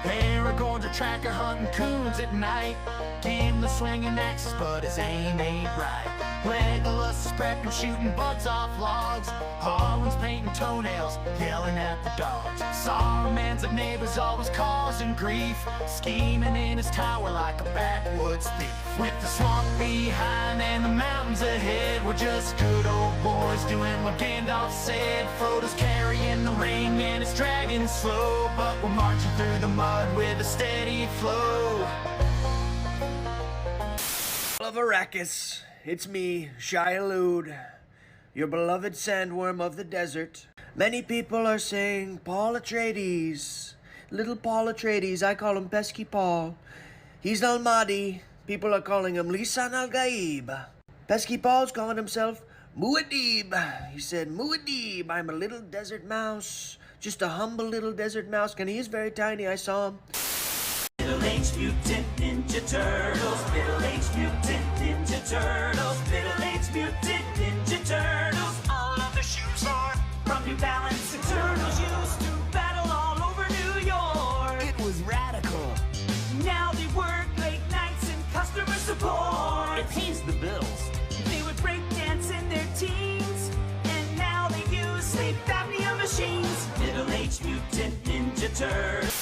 Aragorn's a tracker hunting coons at night. Gimli swinging axes, but his aim ain't right. Legolas is prepping, shooting buds off logs. Harlan's painting toenails, yelling at the dogs. Saruman's a neighbor's always causing grief, scheming in his tower like a backwoods thief. With the swamp behind and the mountains ahead, we're just good old boys doing what Gandalf said. Frodo's carrying the ring and it's dragging slow, but we're marching through the mud with a steady flow. Of Arrakis, it's me, Shia-Lud, your beloved sandworm of the desert. Many people are saying Paul Atreides, little Paul Atreides. I call him Pesky Paul. He's Al-Mahdi. People are calling him Lisan Al-Gaib. Pesky Paul's calling himself Muad'Dib. He said, Muad'Dib, I'm a little desert mouse, just a humble little desert mouse. And he is very tiny, I saw him. Middle-aged mutant ninja turtles, middle-aged mutant ninja turtles, middle-aged mutant ninja turtles. All of their shoes are from New Balance, and turtles used to battle all over New York. It was radical. Now they work late nights in customer support. It pays the bills. They would break dance in their teens, and now they use sleep apnea machines. Middle-aged mutant ninja turtles.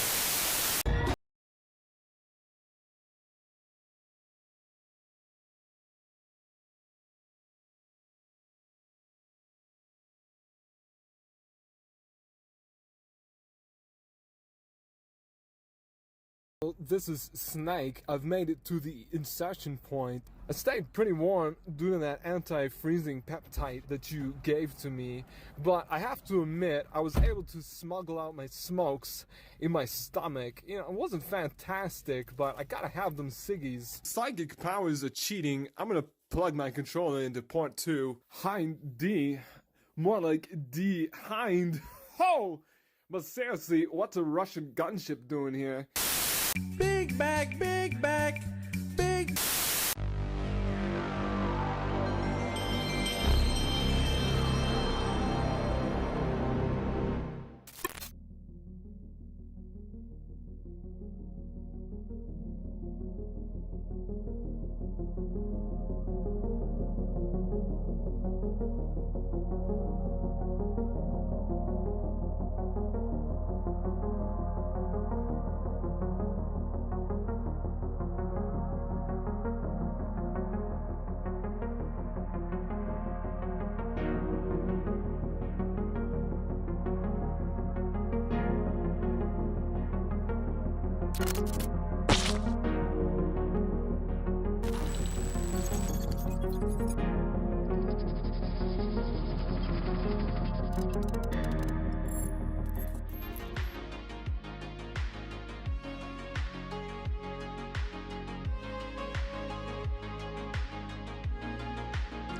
This is Snake. I've made it to the insertion point. I stayed pretty warm due to that anti-freezing peptide that you gave to me, but I have to admit I was able to smuggle out my smokes in my stomach. You know, it wasn't fantastic, but I gotta have them ciggies. Psychic powers are cheating. I'm gonna plug my controller into port 2. Hind D. More like D. Hind. Ho! But seriously, what's a Russian gunship doing here? Big back, big back, big.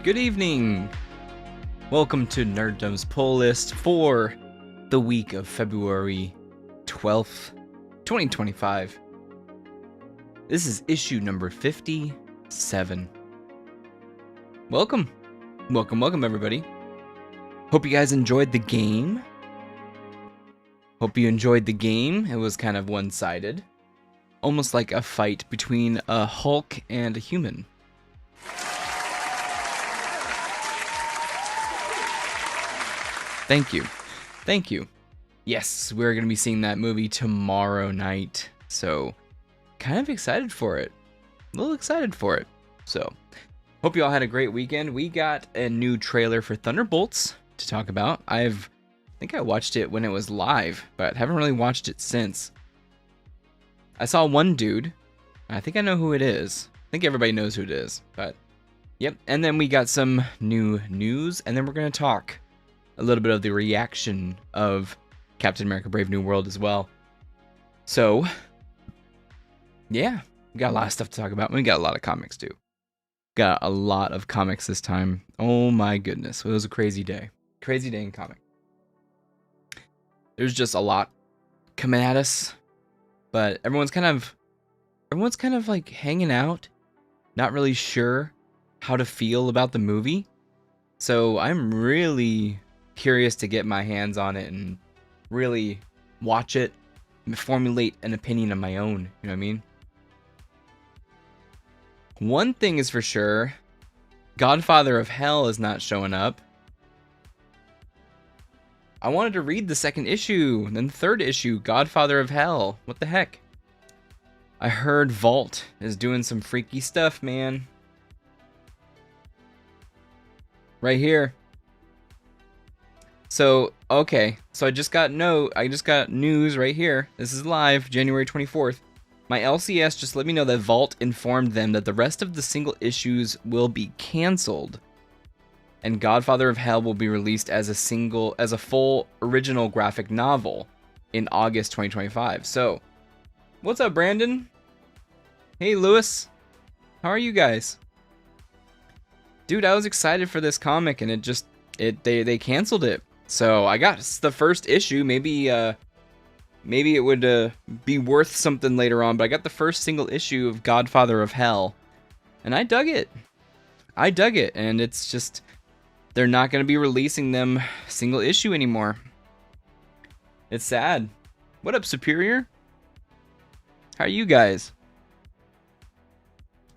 Good evening! Welcome to Nerddom's poll list for the week of February 12th, 2025. This is issue number 57. Welcome! Welcome everybody. Hope you guys enjoyed the game. Hope you enjoyed the game. It was kind of one-sided. Almost like a fight between a Hulk and a human. Thank you. Yes, we're going to be seeing that movie tomorrow night, so kind of excited for it. A little excited for it. So, hope you all had a great weekend. We got a new trailer for Thunderbolts to talk about. I think I watched it when it was live, but haven't really watched it since. I saw one dude. I think I know who it is. I think everybody knows who it is, but yep. And then we got some new news, and then we're going to talk a little bit of the reaction of Captain America Brave New World as well. So, yeah, we got a lot of stuff to talk about. We got a lot of comics too. Got a lot of comics this time. Oh my goodness, it was a crazy day. Crazy day in comic. There's just a lot coming at us, but everyone's kind of like hanging out, not really sure how to feel about the movie. So I'm really curious to get my hands on it and really watch it, formulate an opinion of my own. You know what I mean? One thing is for sure, Godfather of Hell is not showing up. I wanted to read the second issue, then the third issue, Godfather of Hell. What the heck? I heard Vault is doing some freaky stuff, man. Right here. So, okay. So I just got news right here. This is live, January 24th. My LCS just let me know that Vault informed them that the rest of the single issues will be canceled. And Godfather of Hell will be released as a full original graphic novel in August 2025. So, what's up, Brandon? Hey, Lewis. How are you guys? Dude, I was excited for this comic, and they canceled it. So I got the first issue. Maybe it would be worth something later on. But I got the first single issue of Godfather of Hell, and I dug it. And it's just, they're not going to be releasing them single issue anymore. It's sad. What up, Superior? How are you guys?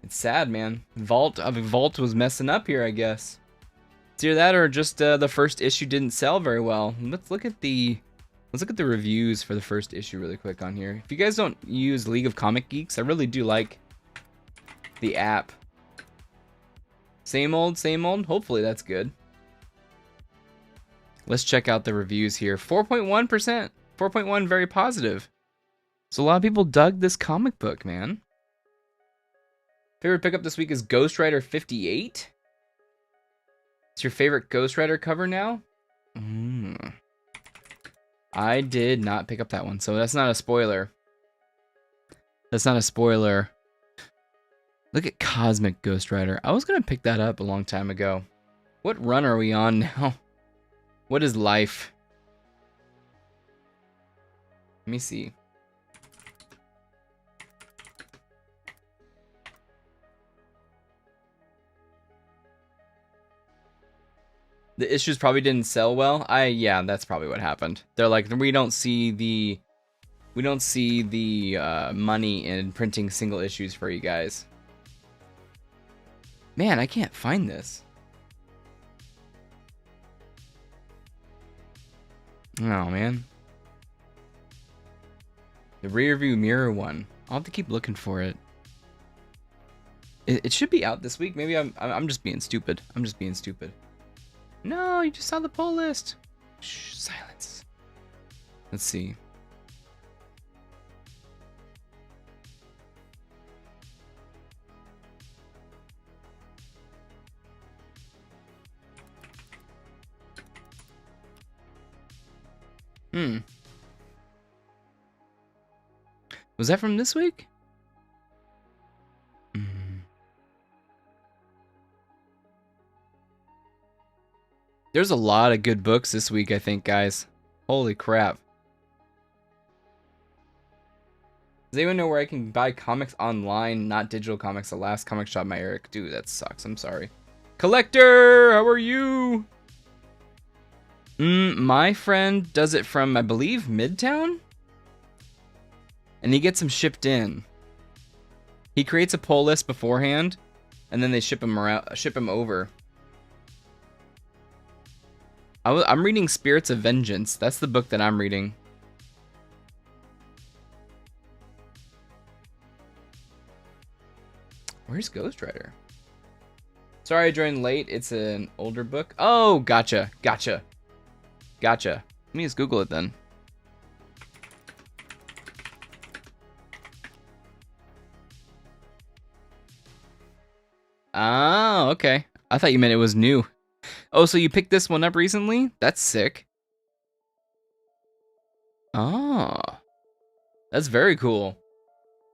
It's sad, man. Vault was messing up here, I guess. It's either that or just the first issue didn't sell very well. Let's look at the reviews for the first issue really quick on here. If you guys don't use League of Comic Geeks, I really do like the app. Same old, same old. Hopefully that's good. Let's check out the reviews here. 4.1%. 4.1, very positive. So a lot of people dug this comic book, man. Favorite pickup this week is Ghost Rider 58. It's your favorite Ghost Rider cover now? I did not pick up that one, so that's not a spoiler. That's not a spoiler. Look at Cosmic Ghost Rider. I was going to pick that up a long time ago. What run are we on now? What is life? Let me see. The issues probably didn't sell well. Yeah, that's probably what happened. They're like, we don't see the money in printing single issues for you guys. Man, I can't find this. Oh man. The rear view mirror one. I'll have to keep looking for it. It should be out this week. Maybe I'm just being stupid. I'm just being stupid. No, you just saw the pull list. Shh, silence. Let's see. Was that from this week? There's a lot of good books this week, I think, guys. Holy crap. Does anyone know where I can buy comics online, not digital comics? The last comic shop, my Eric. Dude, that sucks. I'm sorry. Collector, how are you? My friend does it from, I believe, Midtown? And he gets them shipped in. He creates a pull list beforehand, and then they ship them over. I'm reading Spirits of Vengeance. That's the book that I'm reading. Where's Ghost Rider? Sorry I joined late. It's an older book. Oh, gotcha. Let me just Google it then. Oh, okay. I thought you meant it was new. Oh, so you picked this one up recently? That's sick. Oh, that's very cool.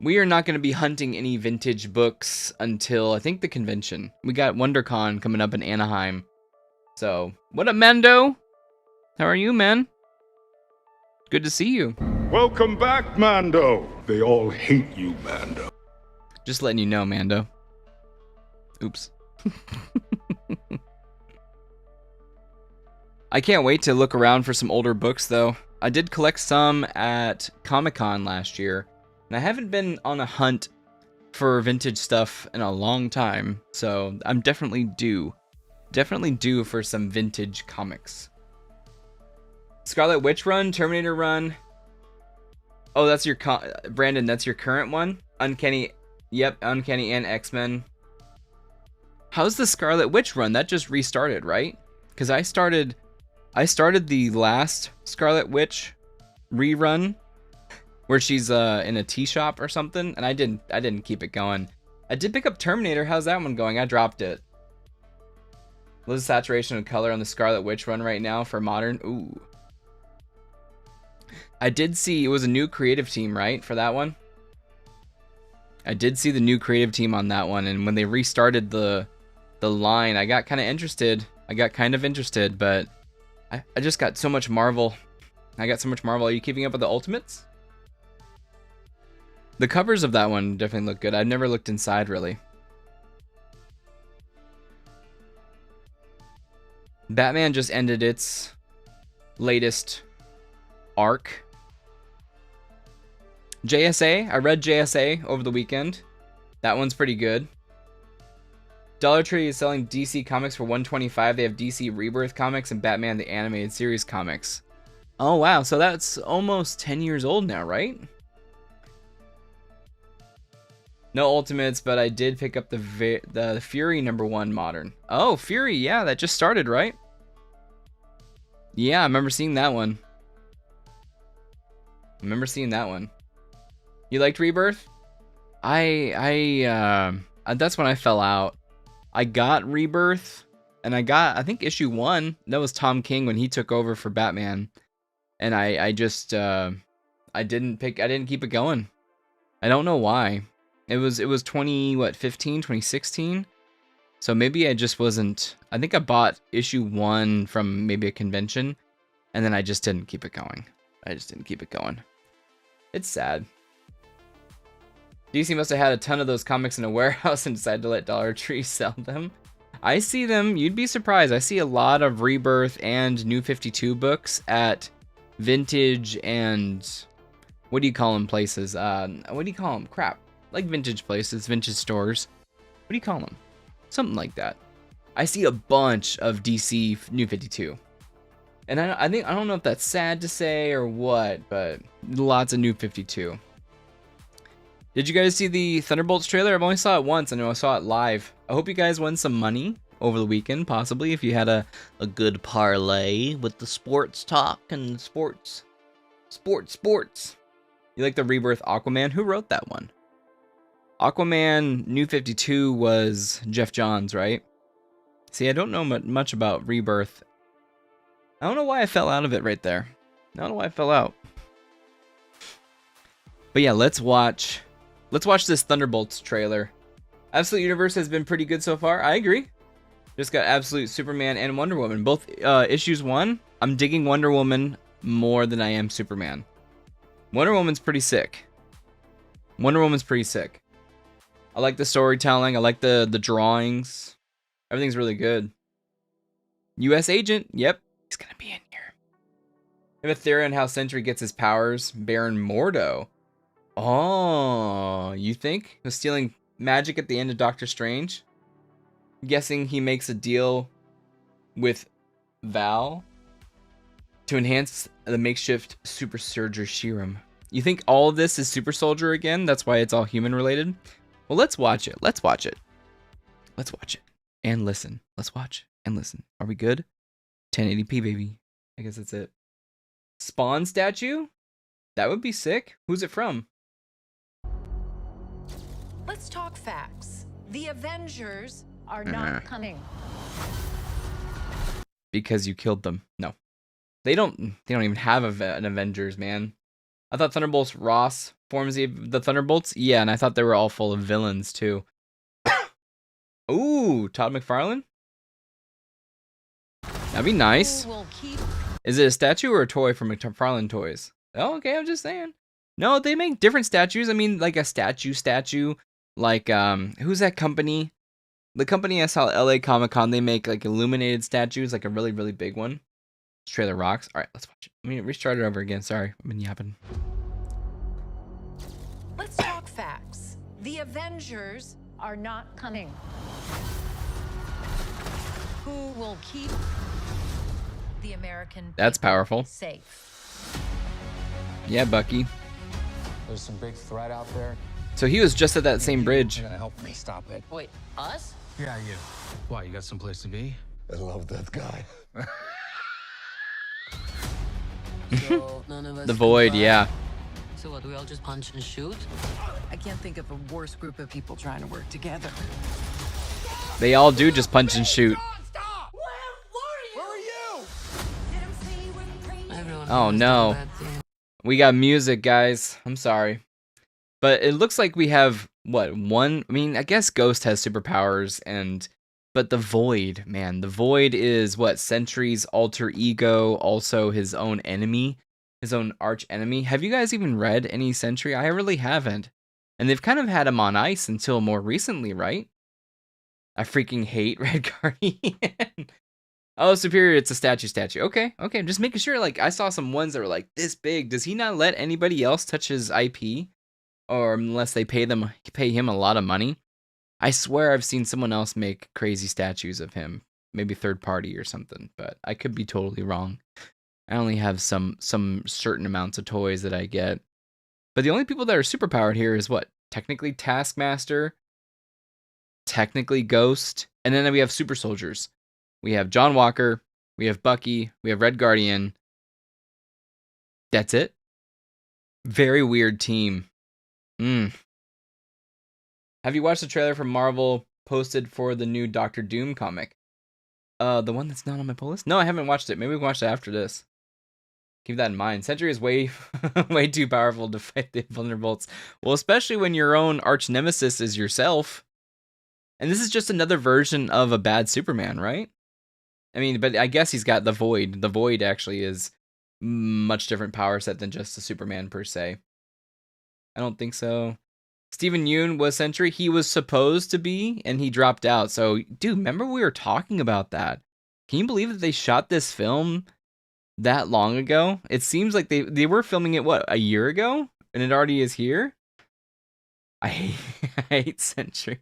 We are not going to be hunting any vintage books until, I think, the convention. We got WonderCon coming up in Anaheim. So, what up, Mando? How are you, man? Good to see you. Welcome back, Mando. They all hate you, Mando. Just letting you know, Mando. Oops. I can't wait to look around for some older books, though. I did collect some at Comic-Con last year, and I haven't been on a hunt for vintage stuff in a long time, so I'm definitely due for some vintage comics. Scarlet Witch run, Terminator run. Oh, that's your Brandon, that's your current one? Uncanny, yep, Uncanny and X-Men. How's the Scarlet Witch run? That just restarted, right? Because I started the last Scarlet Witch rerun where she's in a tea shop or something, and I didn't keep it going. I did pick up Terminator. How's that one going? I dropped it. Low saturation of color on the Scarlet Witch run right now for modern. Ooh. I did see it was a new creative team, right, for that one? I did see the new creative team on that one, and when they restarted the line, I got kind of interested. But I just got so much Marvel. Are you keeping up with the Ultimates? The covers of that one definitely look good. I've never looked inside, really. Batman just ended its latest arc. JSA, I read JSA over the weekend. That one's pretty good. Dollar Tree is selling DC comics for $125. They have DC Rebirth comics and Batman the Animated Series comics. Oh wow, so that's almost 10 years old now, right? No Ultimates, but I did pick up the Fury #1 modern. Oh, Fury, yeah, that just started, right? Yeah, I remember seeing that one. You liked Rebirth? That's when I fell out. I got Rebirth, and I think issue 1. That was Tom King when he took over for Batman, and I didn't keep it going. I don't know why. It was 2016. So maybe I just wasn't. I think I bought issue 1 from maybe a convention, and then I just didn't keep it going. It's sad. DC must have had a ton of those comics in a warehouse and decided to let Dollar Tree sell them. I see them. You'd be surprised. I see a lot of Rebirth and New 52 books at vintage and what do you call them places? What do you call them? Crap. Like vintage places, vintage stores. What do you call them? Something like that. I see a bunch of DC New 52. And I don't know if that's sad to say or what, but lots of New 52. Did you guys see the Thunderbolts trailer? I've only saw it once. I know I saw it live. I hope you guys won some money over the weekend, possibly, if you had a good parlay with the sports talk and sports. You like the Rebirth Aquaman? Who wrote that one? Aquaman New 52 was Jeff Johns, right? See, I don't know much about Rebirth. I don't know why I fell out of it right there. I don't know why I fell out. But yeah, let's watch this Thunderbolts trailer. Absolute Universe has been pretty good so far. I agree. Just got Absolute Superman and Wonder Woman. Both issues 1. I'm digging Wonder Woman more than I am Superman. Wonder Woman's pretty sick. I like the storytelling. I like the drawings. Everything's really good. U.S. Agent. Yep. He's going to be in here. I have a theory on how Sentry gets his powers. Baron Mordo. Oh, you think? He was stealing magic at the end of Doctor Strange? I'm guessing he makes a deal with Val to enhance the makeshift super soldier serum. You think all of this is super soldier again? That's why it's all human related? Well, let's watch it. And listen. Let's watch and listen. Are we good? 1080p, baby. I guess that's it. Spawn statue? That would be sick. Who's it from? Let's talk facts. The Avengers are not coming. Because you killed them. No. They don't even have an Avengers, man. I thought Thunderbolts Ross forms the Thunderbolts. Yeah, and I thought they were all full of villains too. Ooh, Todd McFarlane? That'd be nice. Is it a statue or a toy from McFarlane Toys? Oh, okay, I'm just saying. No, they make different statues. I mean, like a statue. Like, who's that company? The company I saw at LA Comic Con, they make like illuminated statues, like a really, really big one. This trailer rocks. All right, let's watch it. Let me restart it over again. Sorry, I've been yapping. Let's talk facts. The Avengers are not coming. Who will keep the American That's people powerful. safe? Yeah, Bucky. There's some big threat out there. So he was just at that same bridge. You're gonna help me stop it. Wait, us? Yeah, you. Why, you got someplace to be? I love that guy. So none of us The can Void, fight? yeah. So what, do we all just punch and shoot? I can't think of a worse group of people trying to work together. They all do just punch and shoot. Everyone Oh, has no. done bad things. We got music, guys. I'm sorry. But it looks like we have, what, one? I mean, I guess Ghost has superpowers, but the Void, man. The Void is, what, Sentry's alter ego, also his own enemy, his own arch enemy. Have you guys even read any Sentry? I really haven't. And they've kind of had him on ice until more recently, right? I freaking hate Red Guardian. Oh, Superior, it's a statue. Okay, I'm just making sure. Like, I saw some ones that were like this big. Does he not let anybody else touch his IP? Or unless they pay him a lot of money? I swear I've seen someone else make crazy statues of him. Maybe third party or something, but I could be totally wrong. I only have some certain amounts of toys that I get. But the only people that are superpowered here is what? Technically Taskmaster, technically Ghost, and then we have super soldiers. We have John Walker, we have Bucky, we have Red Guardian. That's it. Very weird team. Have you watched the trailer from Marvel posted for the new Doctor Doom comic? The one that's not on my pull list? No, I haven't watched it. Maybe we can watch it after this. Keep that in mind. Sentry is way too powerful to fight the Thunderbolts. Well, especially when your own arch nemesis is yourself. And this is just another version of a bad Superman, right? I mean, but I guess he's got the Void. The Void actually is much different power set than just a Superman per se. I don't think so. Steven Yeun was Sentry. He was supposed to be, and he dropped out. So, dude, remember we were talking about that. Can you believe that they shot this film that long ago? It seems like they were filming it, what, a year ago? And it already is here? I hate Sentry.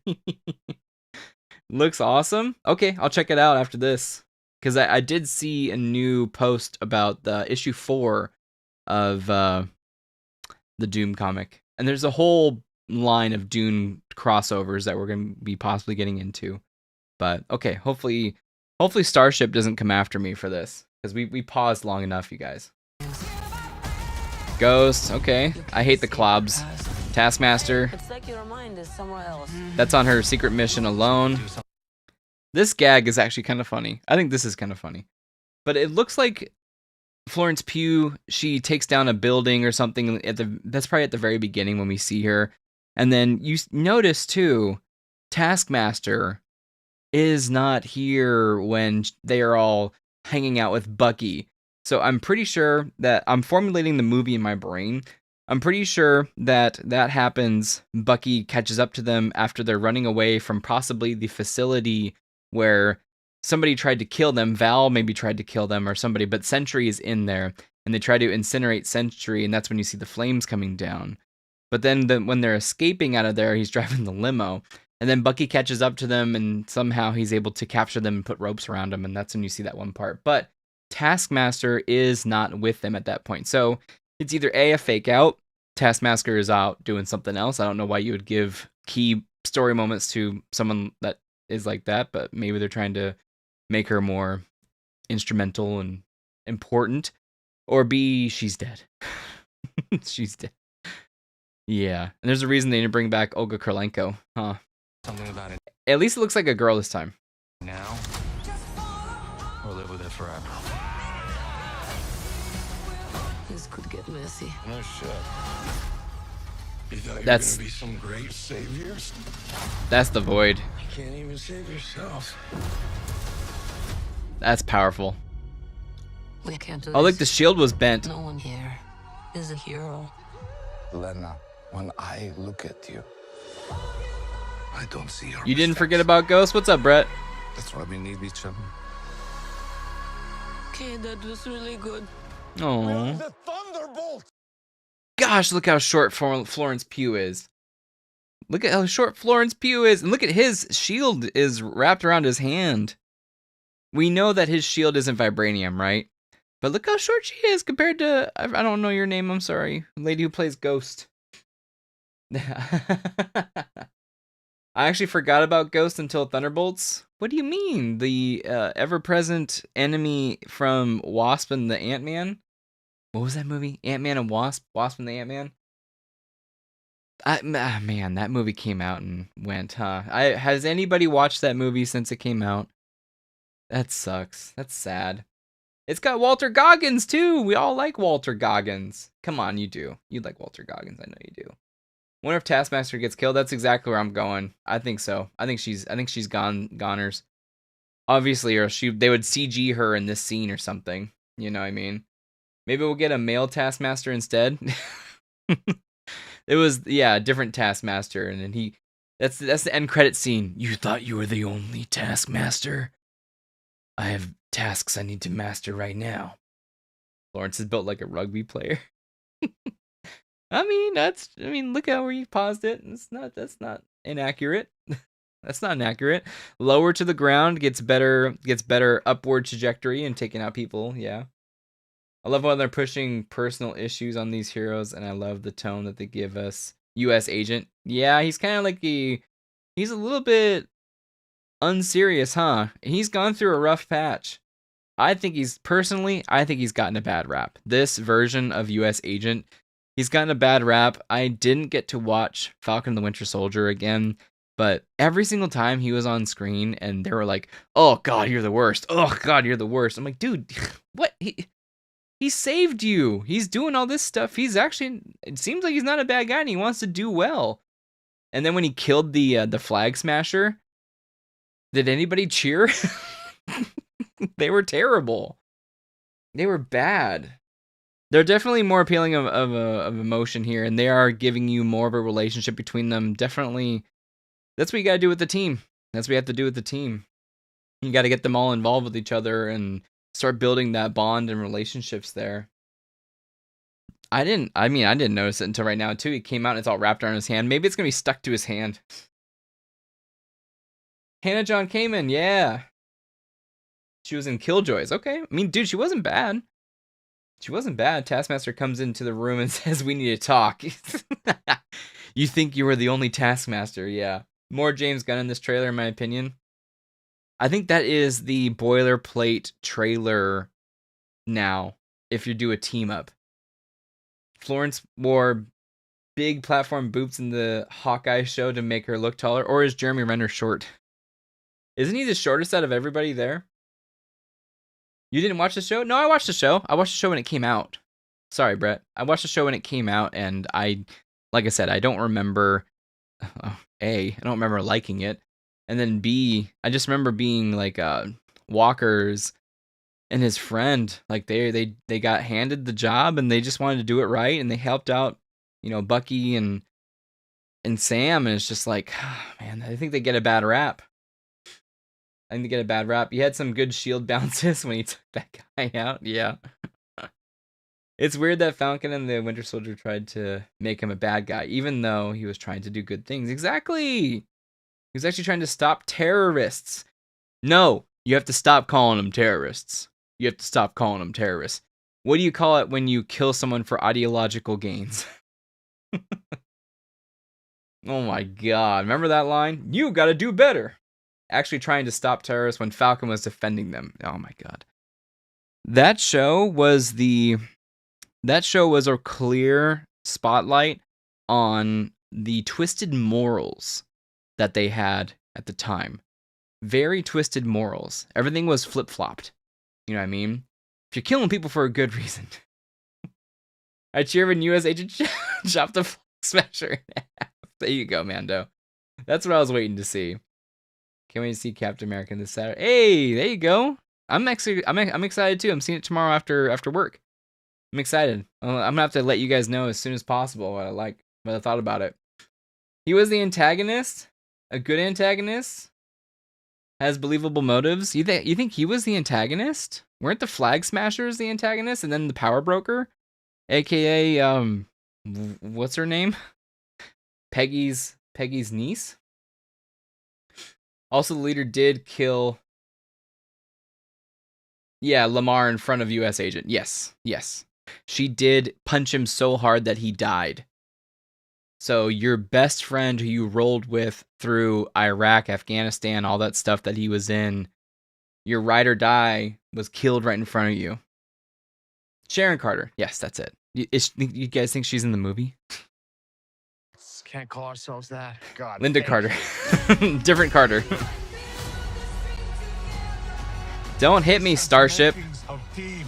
Looks awesome. Okay, I'll check it out after this. Because I did see a new post about the issue 4 of the Doom comic. And there's a whole line of Doom crossovers that we're going to be possibly getting into. But, okay, hopefully Starship doesn't come after me for this. Because we paused long enough, you guys. Ghost, okay. I hate the Clobs. Taskmaster. It's like your mind is somewhere else. That's on her secret mission alone. This gag is actually kind of funny. I think this is kind of funny. But it looks like Florence Pugh, she takes down a building or something. That's probably at the very beginning when we see her. And then you notice, too, Taskmaster is not here when they are all hanging out with Bucky. So I'm pretty sure that I'm formulating the movie in my brain. I'm pretty sure that happens. Bucky catches up to them after they're running away from possibly the facility where somebody tried to kill them. Val maybe tried to kill them or somebody, but Sentry is in there, and they try to incinerate Sentry, and that's when you see the flames coming down. But then when they're escaping out of there, he's driving the limo, and then Bucky catches up to them, and somehow he's able to capture them and put ropes around them, and that's when you see that one part. But Taskmaster is not with them at that point. So it's either a fake out, Taskmaster is out doing something else. I don't know why you would give key story moments to someone that is like that, but maybe they're trying to make her more instrumental and important. Or B, she's dead. She's dead. Yeah. And there's a reason they didn't bring back Olga Kurylenko, huh? Something about it At least it looks like a girl this time. now, or live with it forever. This could get messy. No shit. You thought you were That's- gonna be some great saviors? That's the Void. You can't even save yourself. That's powerful. We can't do Oh, look, the this. shield was bent. No one here is a hero. Lena, when I look at you, I don't see your You didn't mistakes. forget about Ghost? What's up, Brett? That's why we need each other. Okay, that was really good. Oh. The Thunderbolts! Gosh, look how short Florence Pugh is. Look at how short Florence Pugh is. And look at his shield is wrapped around his hand. We know that his shield isn't vibranium, right? But look how short she is compared to... I don't know your name, I'm sorry. The lady who plays Ghost. I actually forgot about Ghost until Thunderbolts. What do you mean? The ever-present enemy from Wasp and the Ant-Man? What was that movie? Ant-Man and Wasp? Wasp and the Ant-Man? Man, that movie came out and went, huh? Has anybody watched that movie since it came out? That sucks. That's sad. It's got Walter Goggins, too! We all like Walter Goggins. Come on, you do. You like Walter Goggins, I know you do. Wonder if Taskmaster gets killed. That's exactly where I'm going. I think so. I think she's goners. Obviously, or they would CG her in this scene or something. You know what I mean? Maybe we'll get a male Taskmaster instead. It was a different Taskmaster, and then that's the end credit scene. You thought you were the only Taskmaster? I have tasks I need to master right now. Lawrence is built like a rugby player. I mean, look how where you paused it. That's not inaccurate. That's not inaccurate. Lower to the ground gets better upward trajectory and taking out people. Yeah. I love when they're pushing personal issues on these heroes, and I love the tone that they give us. U.S. agent. Yeah, he's kind of like he's a little bit unserious, huh? He's gone through a rough patch. I think he's gotten a bad rap. This version of U.S. agent, he's gotten a bad rap. I didn't get to watch Falcon and the Winter Soldier again, but every single time he was on screen and they were like, "Oh God, you're the worst. Oh God, you're the worst." I'm like, dude, what? He saved you. He's doing all this stuff. It seems like he's not a bad guy and he wants to do well. And then when he killed the Flag Smasher, did anybody cheer? They were terrible. They were bad. They're definitely more appealing of emotion here, and they are giving you more of a relationship between them. Definitely, that's what you got to do with the team. That's what you have to do with the team. You got to get them all involved with each other and start building that bond and relationships there. I didn't notice it until right now, too. He came out and it's all wrapped around his hand. Maybe it's going to be stuck to his hand. Hannah John Kamen, yeah. She was in Killjoys. Okay. I mean, dude, she wasn't bad. She wasn't bad. Taskmaster comes into the room and says, "We need to talk." You think you were the only Taskmaster. Yeah. More James Gunn in this trailer, in my opinion. I think that is the boilerplate trailer now, if you do a team up. Florence wore big platform boots in the Hawkeye show to make her look taller, or is Jeremy Renner short? Isn't he the shortest out of everybody there? You didn't watch the show? No, I watched the show. I watched the show when it came out. Sorry, Brett. I watched the show when it came out, and like I said, I don't remember, I don't remember liking it. And then B, I just remember being like Walker's and his friend, like they got handed the job and they just wanted to do it right, and they helped out, Bucky and Sam, and it's just like, man, I think they get a bad rap. He had some good shield bounces when he took that guy out. Yeah. It's weird that Falcon and the Winter Soldier tried to make him a bad guy, even though he was trying to do good things. Exactly. He was actually trying to stop terrorists. No, you have to stop calling them terrorists. You have to stop calling them terrorists. What do you call it when you kill someone for ideological gains? Oh my God. Remember that line? You gotta do better. Actually trying to stop terrorists when Falcon was defending them. Oh my God. That show was a clear spotlight on the twisted morals that they had at the time. Very twisted morals. Everything was flip-flopped. You know what I mean? If you're killing people for a good reason. I cheer when U.S. agent chopped the Flag Smasher in half. There you go, Mando. That's what I was waiting to see. Can't wait to see Captain America this Saturday. Hey, there you go. I'm excited too. I'm seeing it tomorrow after work. I'm excited. I'm gonna have to let you guys know as soon as possible what I thought about it. He was the antagonist, a good antagonist, has believable motives. You think he was the antagonist? Weren't the Flag Smashers the antagonist, and then the Power Broker, aka what's her name? Peggy's niece. Also, the leader did kill. Yeah, Lamar in front of U.S. Agent. Yes. She did punch him so hard that he died. So your best friend who you rolled with through Iraq, Afghanistan, all that stuff that he was in, your ride or die was killed right in front of you. Sharon Carter. Yes, that's it. You guys think she's in the movie? Can't call ourselves that. God. Linda Carter. Different Carter. Don't hit me, Starship. Of team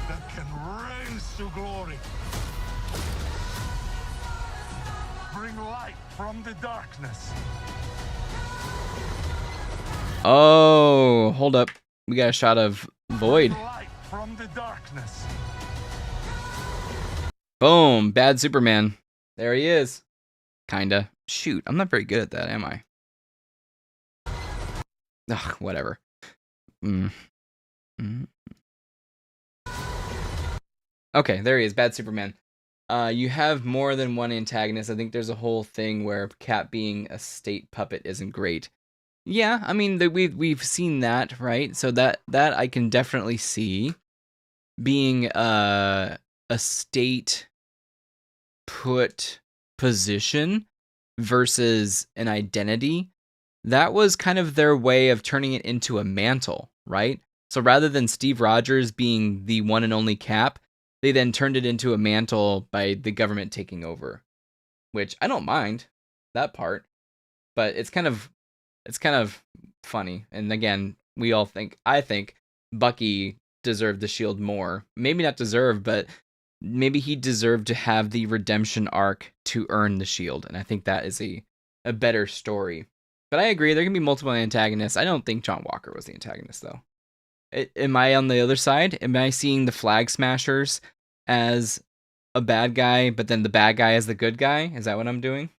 that can raise to glory. Bring light from the darkness. Oh, hold up. We got a shot of Void. Light from the darkness. Boom. Bad Superman. There he is. Kinda. Shoot, I'm not very good at that, am I? Ugh, whatever. Okay, there he is. Bad Superman. You have more than one antagonist. I think there's a whole thing where Cap being a state puppet isn't great. Yeah, I mean we've seen that, right? So that I can definitely see being a state put position versus an identity. That was kind of their way of turning it into a mantle, right? So rather than Steve Rogers being the one and only Cap, they then turned it into a mantle by the government taking over, which I don't mind that part, but it's kind of funny. And again, I think Bucky deserved the shield more. Maybe not deserve, but maybe he deserved to have the redemption arc to earn the shield. And I think that is a better story. But I agree, there can be multiple antagonists. I don't think John Walker was the antagonist, though. Am I on the other side? Am I seeing the Flag Smashers as a bad guy, but then the bad guy as the good guy? Is that what I'm doing?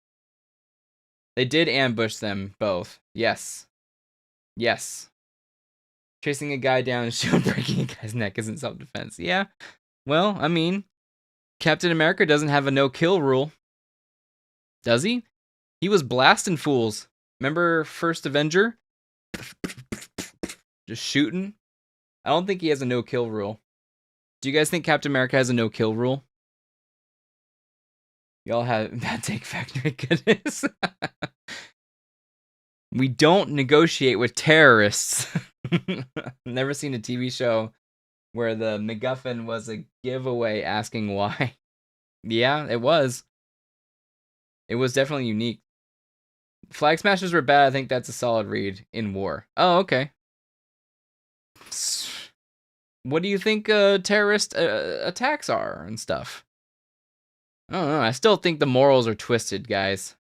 They did ambush them both. Yes. Chasing a guy down and shield breaking a guy's neck isn't self-defense. Yeah. Well, I mean, Captain America doesn't have a no-kill rule. Does he? He was blasting fools. Remember First Avenger? Just shooting. I don't think he has a no-kill rule. Do you guys think Captain America has a no-kill rule? Y'all have bad take factory, goodness. We don't negotiate with terrorists. Never seen a TV show where the MacGuffin was a giveaway asking why. Yeah, it was. It was definitely unique. Flag Smashers were bad. I think that's a solid read in war. Oh, okay. What do you think terrorist attacks are and stuff? I don't know. I still think the morals are twisted, guys.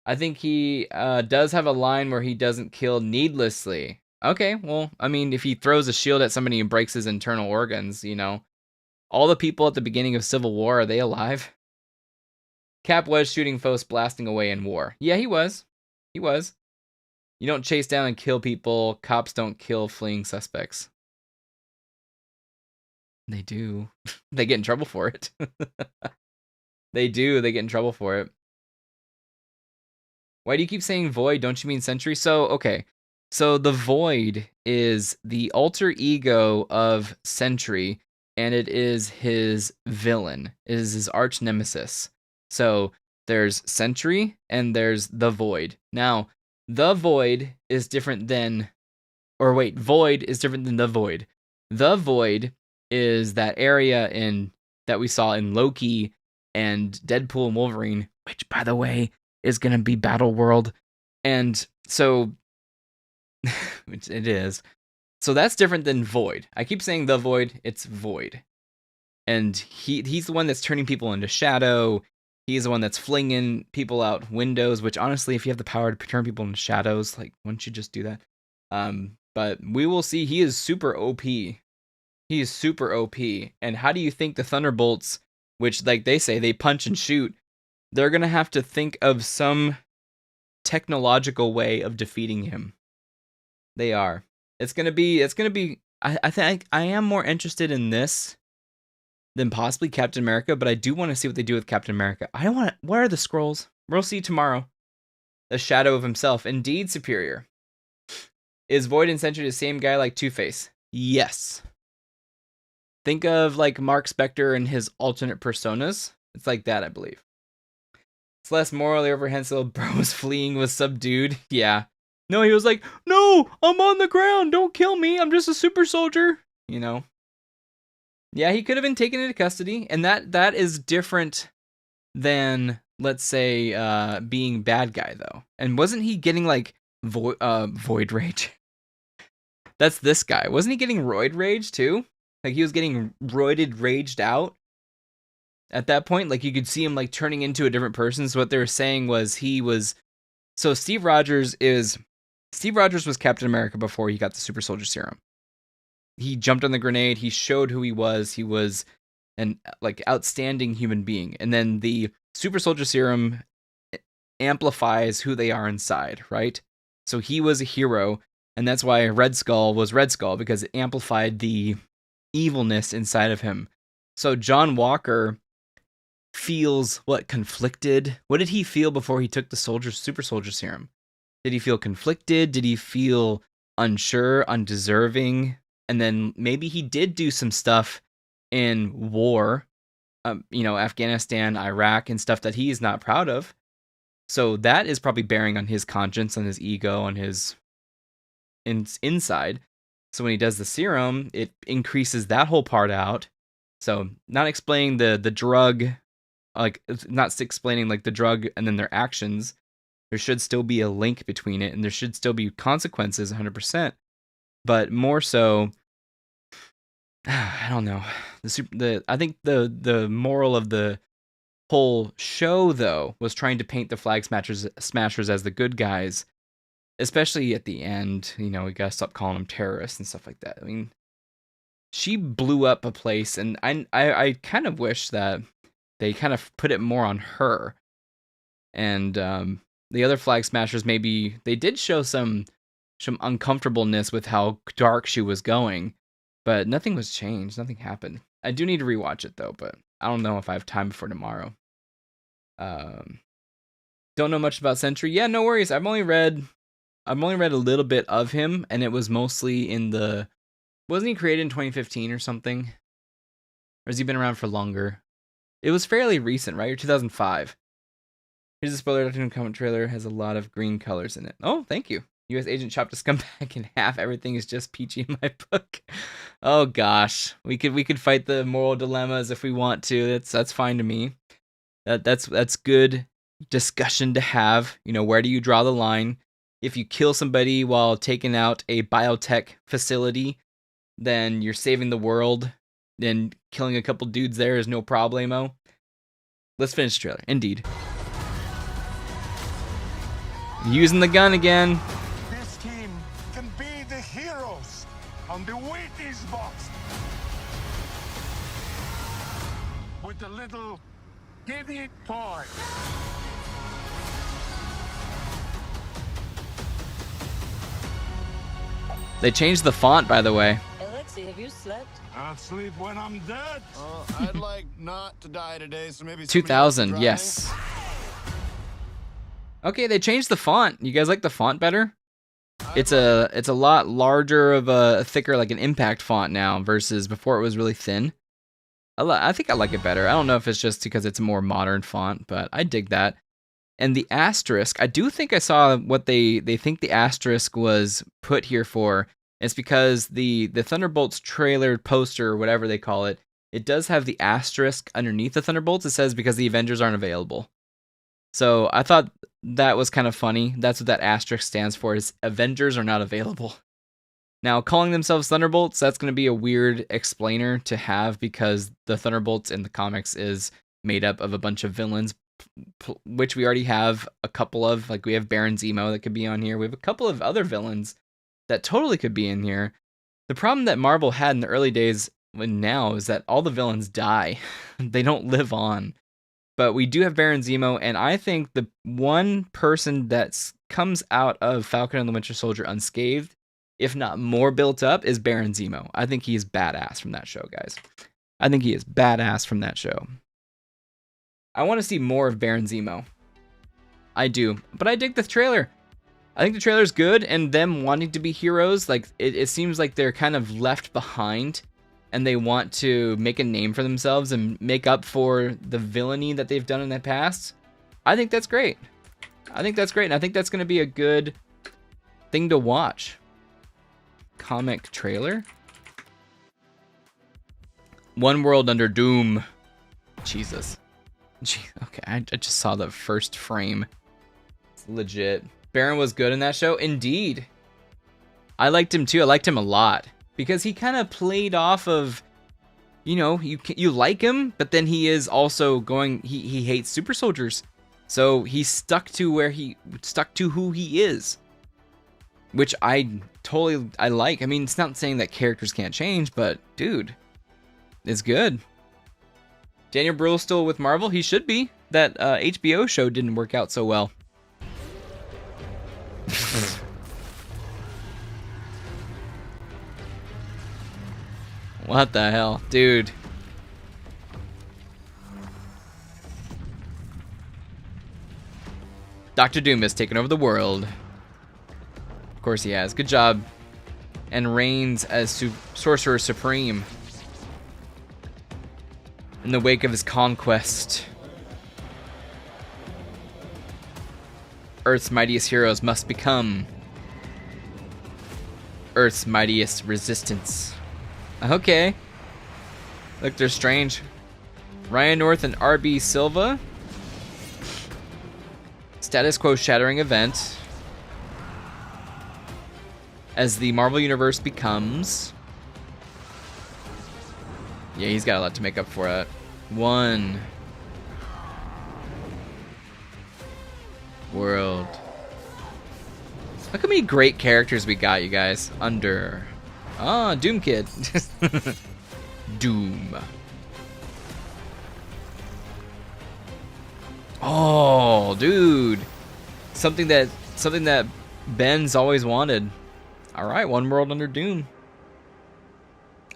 I think he does have a line where he doesn't kill needlessly. Okay, well, I mean, if he throws a shield at somebody and breaks his internal organs, you know, all the people at the beginning of Civil War, are they alive? Cap was shooting foes blasting away in war. Yeah, he was. You don't chase down and kill people. Cops don't kill fleeing suspects. They do. They get in trouble for it. They do. They get in trouble for it. Why do you keep saying Void? Don't you mean Sentry? So, okay. So the Void is the alter ego of Sentry, and it is his villain. It is his arch nemesis. So there's Sentry and there's the Void. Now, the Void is different than... Void is different than the Void. The Void is that area that we saw in Loki and Deadpool and Wolverine, which, by the way, is going to be Battle World. And so... it is. So that's different than Void. I keep saying the Void, it's Void. And he's the one that's turning people into shadow. He's the one that's flinging people out windows, which honestly, if you have the power to turn people into shadows, like, wouldn't you just do that? But we will see. He is super OP. He is super OP. And how do you think the Thunderbolts, which, like they say, they punch and shoot, they're going to have to think of some technological way of defeating him. They are. It's gonna be. I think I am more interested in this than possibly Captain America, but I do want to see what they do with Captain America. I don't want. Where are the scrolls? We'll see tomorrow. The shadow of himself, indeed superior. Is Void and Sentry the same guy like Two-Face? Yes. Think of like Mark Spector and his alternate personas. It's like that, I believe. It's less morally reprehensible. Bro was fleeing, was subdued. Yeah. No, he was like, no, I'm on the ground. Don't kill me. I'm just a super soldier. You know. Yeah, he could have been taken into custody, and that is different than, let's say, being bad guy though. And wasn't he getting like void rage? That's this guy. Wasn't he getting roid rage too? Like he was getting roided, raged out at that point. Like you could see him like turning into a different person. So what they were saying was so Steve Rogers was Captain America before he got the super soldier serum. He jumped on the grenade. He showed who he was. He was an like outstanding human being. And then the super soldier serum amplifies who they are inside, right? So he was a hero. And that's why Red Skull was Red Skull, because it amplified the evilness inside of him. So John Walker feels conflicted. What did he feel before he took the super soldier serum? Did he feel conflicted? Did he feel unsure, undeserving? And then maybe he did do some stuff in war, Afghanistan, Iraq, and stuff that he is not proud of. So that is probably bearing on his conscience, on his ego, on his inside. So when he does the serum, it increases that whole part out. So not explaining the drug, like not explaining like the drug and then their actions. There should still be a link between it, and there should still be consequences 100%. But more so, I don't know. I think the moral of the whole show though was trying to paint the Flag Smashers as the good guys, especially at the end. We gotta stop calling them terrorists and stuff like that. I mean, she blew up a place, and I kind of wish that they kind of put it more on her. And the other Flag Smashers, maybe they did show some uncomfortableness with how dark she was going, but nothing was changed. Nothing happened. I do need to rewatch it though, but I don't know if I have time before tomorrow. Don't know much about Sentry. Yeah, no worries. I've only read a little bit of him, and it was mostly wasn't he created in 2015 or something? Or has he been around for longer? It was fairly recent, right? Or 2005. Here's a spoiler. Doctor Comment trailer has a lot of green colors in it. Oh, thank you. U.S. agent chopped a scumbag in half. Everything is just peachy in my book. Oh gosh, we could fight the moral dilemmas if we want to. That's fine to me. That's good discussion to have. Where do you draw the line? If you kill somebody while taking out a biotech facility, then you're saving the world. Then killing a couple dudes there is no problemo. Let's finish the trailer. Indeed. Using the gun again. This team can be the heroes on the Wheaties box. With a little giddy toy. They changed the font, by the way. Alexei, have you slept? I'll sleep when I'm dead. I'd like not to die today, so maybe 2000, yes. Okay, they changed the font. You guys like the font better? It's a lot larger of a thicker, like an impact font now versus before it was really thin. I think I like it better. I don't know if it's just because it's a more modern font, but I dig that. And the asterisk, I do think I saw what they think the asterisk was put here for. It's because the Thunderbolts trailer poster, or whatever they call it, it does have the asterisk underneath the Thunderbolts. It says because the Avengers aren't available. So I thought that was kind of funny. That's what that asterisk stands for, is Avengers are not available. Now, calling themselves Thunderbolts, that's going to be a weird explainer to have, because the Thunderbolts in the comics is made up of a bunch of villains, which we already have a couple of. Like, we have Baron Zemo that could be on here. We have a couple of other villains that totally could be in here. The problem that Marvel had in the early days and now is that all the villains die. They don't live on. But we do have Baron Zemo, and I think the one person that comes out of Falcon and the Winter Soldier unscathed if not more built up, is Baron Zemo. I think he is badass from that show, guys. I think he is badass from that show. I want to see more of Baron Zemo. I do, but I dig the trailer. I think the trailer's good, and them wanting to be heroes, like it seems like they're kind of left behind, and they want to make a name for themselves and make up for the villainy that they've done in the past. I think that's great. I think that's great, and I think that's going to be a good thing to watch. Comic trailer. One World Under Doom. Jesus. Okay, I just saw the first frame. It's legit. Baron was good in that show. Indeed. I liked him too. I liked him a lot. Because he kind of played off of, you know, you like him, but then he is also going, he hates super soldiers. So he stuck to who he is. Which I like. I mean, it's not saying that characters can't change, but dude, it's good. Daniel Bruhl's still with Marvel. He should be. That HBO show didn't work out so well. What the hell, dude? Dr. Doom has taken over the world. Of course he has. Good job. And reigns as Sorcerer Supreme in the wake of his conquest. Earth's mightiest heroes must become Earth's mightiest resistance. Okay. Look, they're strange. Ryan North and RB Silva. Status quo shattering event. As the Marvel Universe becomes... Yeah, he's got a lot to make up for it. One World. Look how many great characters we got, you guys. Under... Ah, Doom Kid. Doom. Oh, dude. Something that Ben's always wanted. All right, One World Under Doom.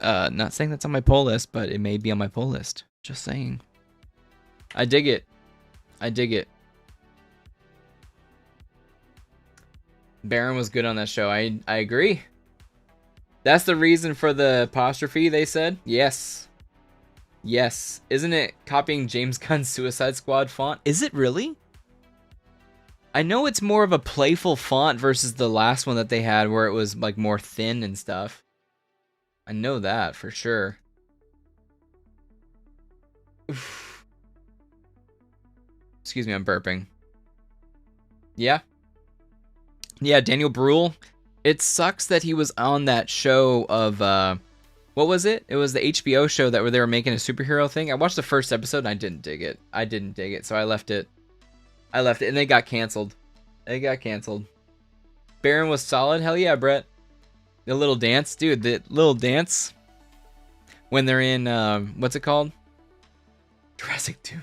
Not saying that's on my pull list, but it may be on my pull list. Just saying. I dig it. I dig it. Baron was good on that show. I agree. That's the reason for the apostrophe, they said? Yes. Yes. Isn't it copying James Gunn's Suicide Squad font? Is it really? I know it's more of a playful font versus the last one that they had where it was like more thin and stuff. I know that for sure. Oof. Excuse me, I'm burping. Yeah. Yeah, Daniel Bruhl. It sucks that he was on that show of, what was it? It was the HBO show that where they were making a superhero thing. I watched the first episode and I didn't dig it. So I left it. And they got canceled. Baron was solid. Hell yeah, Brett. The little dance. Dude, the little dance. When they're in, what's it called? Jurassic Doom.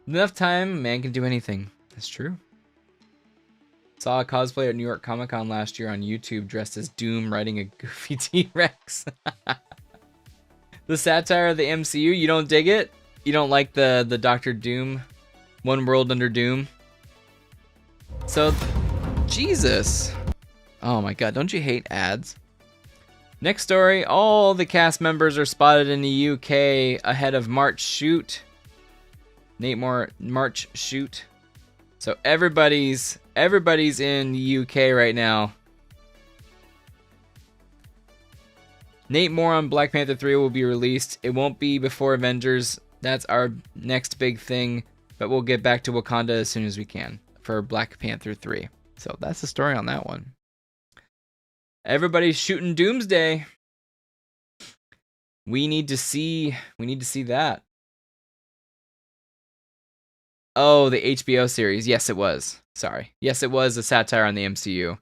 Enough time, man can do anything. That's true. Saw a cosplayer at New York Comic Con last year on YouTube dressed as Doom riding a goofy T-Rex. The satire of the MCU, you don't dig it? You don't like the Dr. Doom? One World Under Doom? So, Jesus. Oh my god, don't you hate ads? Next story, all the cast members are spotted in the UK ahead of March shoot. Nate Moore, March shoot. So everybody's in the UK right now. Nate Moore on Black Panther 3 will be released. It won't be before Avengers. That's our next big thing. But we'll get back to Wakanda as soon as we can for Black Panther 3. So that's the story on that one. Everybody's shooting Doomsday. We need to see that. Oh, the HBO series. Yes, it was. Sorry. Yes, it was a satire on the MCU.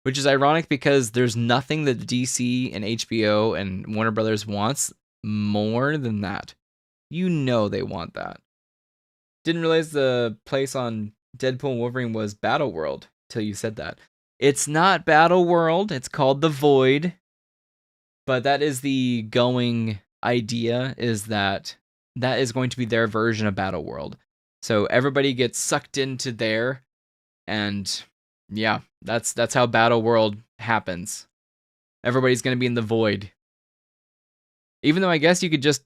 Which is ironic because there's nothing that DC and HBO and Warner Brothers wants more than that. You know they want that. Didn't realize the place on Deadpool and Wolverine was Battleworld till you said that. It's not Battle World. It's called The Void. But that is the going idea, is that is going to be their version of Battle World. So everybody gets sucked into there, and yeah, that's how Battle World happens. Everybody's going to be in the void. Even though I guess you could just,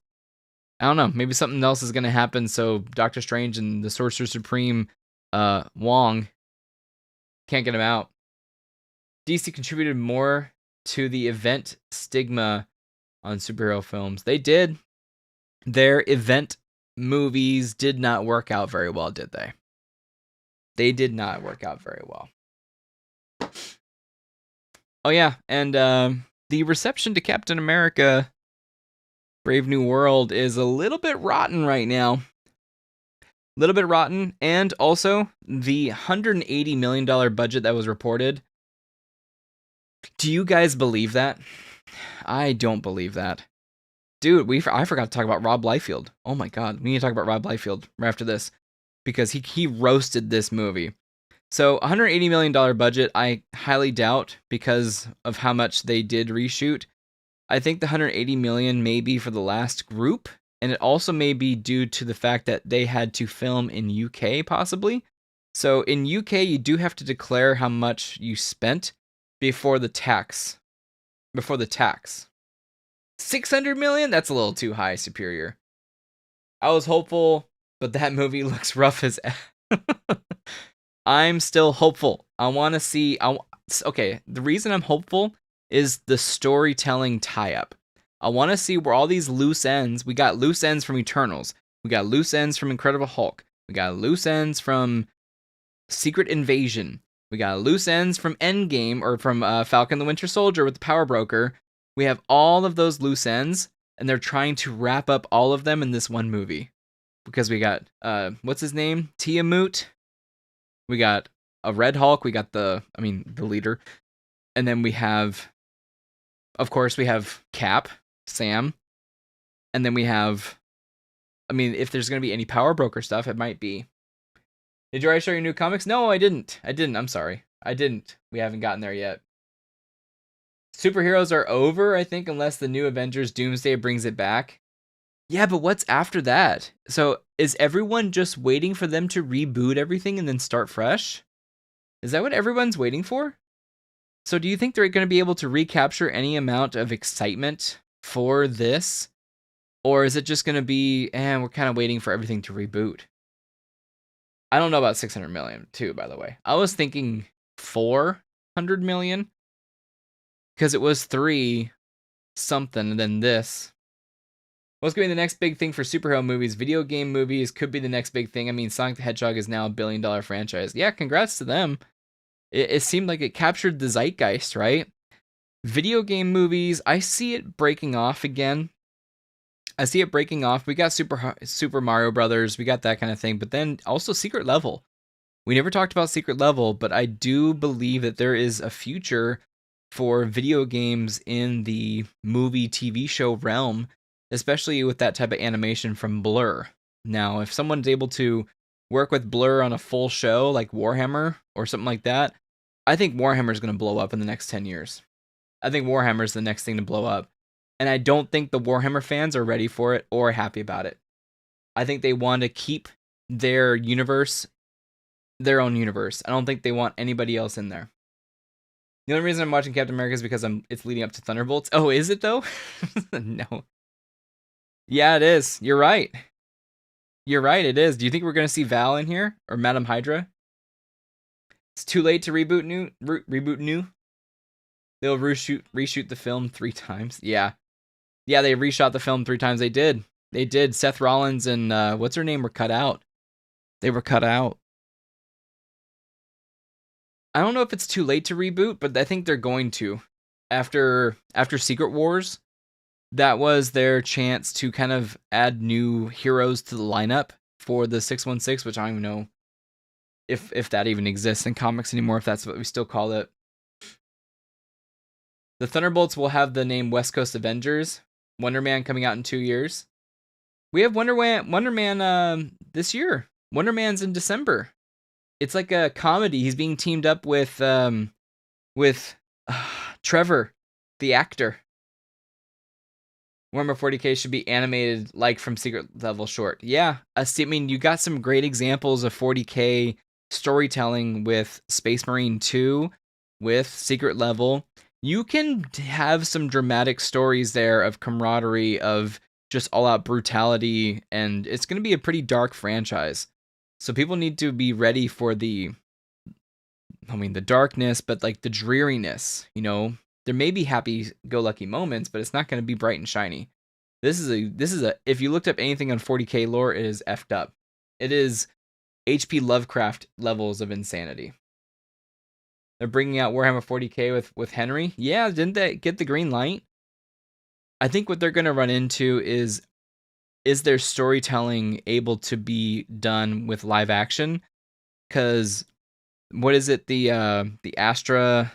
I don't know, maybe something else is going to happen, so Doctor Strange and the Sorcerer Supreme, Wong, can't get him out. DC contributed more to the event stigma on superhero films. They did. Their event movies did not work out very well, did they? They did not work out very well. Oh yeah, and the reception to Captain America Brave New World is a little bit rotten right now. A little bit rotten, and also the $180 million budget that was reported. Do you guys believe that? I don't believe that. Dude, I forgot to talk about Rob Liefeld. Oh my god, we need to talk about Rob Liefeld right after this, because he roasted this movie. So, $180 million budget, I highly doubt, because of how much they did reshoot. I think the $180 million may be for the last group, and it also may be due to the fact that they had to film in UK, possibly. So, in UK, you do have to declare how much you spent before the tax. 600 million? That's a little too high, Superior. I was hopeful, but that movie looks rough as I'm still hopeful. I want to see... Okay, the reason I'm hopeful is the storytelling tie-up. I want to see where all these loose ends... We got loose ends from Eternals. We got loose ends from Incredible Hulk. We got loose ends from Secret Invasion. We got loose ends from Endgame, or from Falcon the Winter Soldier with the Power Broker. We have all of those loose ends, and they're trying to wrap up all of them in this one movie. Because we got, what's his name? Tiamut. We got a Red Hulk. We got the leader. And then we have, of course, we have Cap, Sam. And then we have, if there's going to be any Power Broker stuff, it might be. Did you already show your new comics? No, I didn't. I'm sorry. I didn't. We haven't gotten there yet. Superheroes are over, I think, unless the new Avengers Doomsday brings it back. Yeah, but what's after that? So, is everyone just waiting for them to reboot everything and then start fresh? Is that what everyone's waiting for? So, do you think they're going to be able to recapture any amount of excitement for this? Or is it just going to be, we're kind of waiting for everything to reboot? I don't know about 600 million, too, by the way. I was thinking 400 million. Because it was 3 something, and then this. What's going to be the next big thing for superhero movies? Video game movies could be the next big thing. Sonic the Hedgehog is now a $1 billion franchise. Yeah, congrats to them. It seemed like it captured the zeitgeist, right? Video game movies, I see it breaking off again. We got Super Mario Brothers. We got that kind of thing. But then also Secret Level. We never talked about Secret Level, but I do believe that there is a future for video games in the movie TV show realm, especially with that type of animation from Blur. Now, if someone's able to work with Blur on a full show like Warhammer or something like that, I think Warhammer is going to blow up in the next 10 years. I think Warhammer is the next thing to blow up. And I don't think the Warhammer fans are ready for it or happy about it. I think they want to keep their universe their own universe. I don't think they want anybody else in there. The only reason I'm watching Captain America is because it's leading up to Thunderbolts. Oh, is it though? No. Yeah, it is. You're right. It is. Do you think we're going to see Val in here? Or Madam Hydra? It's too late to reboot new? They'll reshoot the film 3 times. Yeah. Yeah, they reshot the film 3 times. They did. Seth Rollins and what's her name were cut out. They were cut out. I don't know if it's too late to reboot, but I think they're going to. After Secret Wars, that was their chance to kind of add new heroes to the lineup for the 616, which I don't even know if that even exists in comics anymore, if that's what we still call it. The Thunderbolts will have the name West Coast Avengers. Wonder Man coming out in 2 years. We have Wonder Man this year. Wonder Man's in December. It's like a comedy. He's being teamed up with with Trevor, the actor. Warhammer 40k should be animated like from Secret Level short. Yeah, I mean, you got some great examples of 40k storytelling with Space Marine 2, with Secret Level. You can have some dramatic stories there of camaraderie, of just all-out brutality, and it's going to be a pretty dark franchise. So people need to be ready for the darkness, but like the dreariness, you know? There may be happy-go-lucky moments, but it's not going to be bright and shiny. This is a if you looked up anything on 40k lore, it is effed up. It is H.P. Lovecraft levels of insanity. They're bringing out Warhammer 40k with Henry. Yeah, didn't they get the green light? I think what they're going to run into is their storytelling able to be done with live action? Because what is it? The Astra.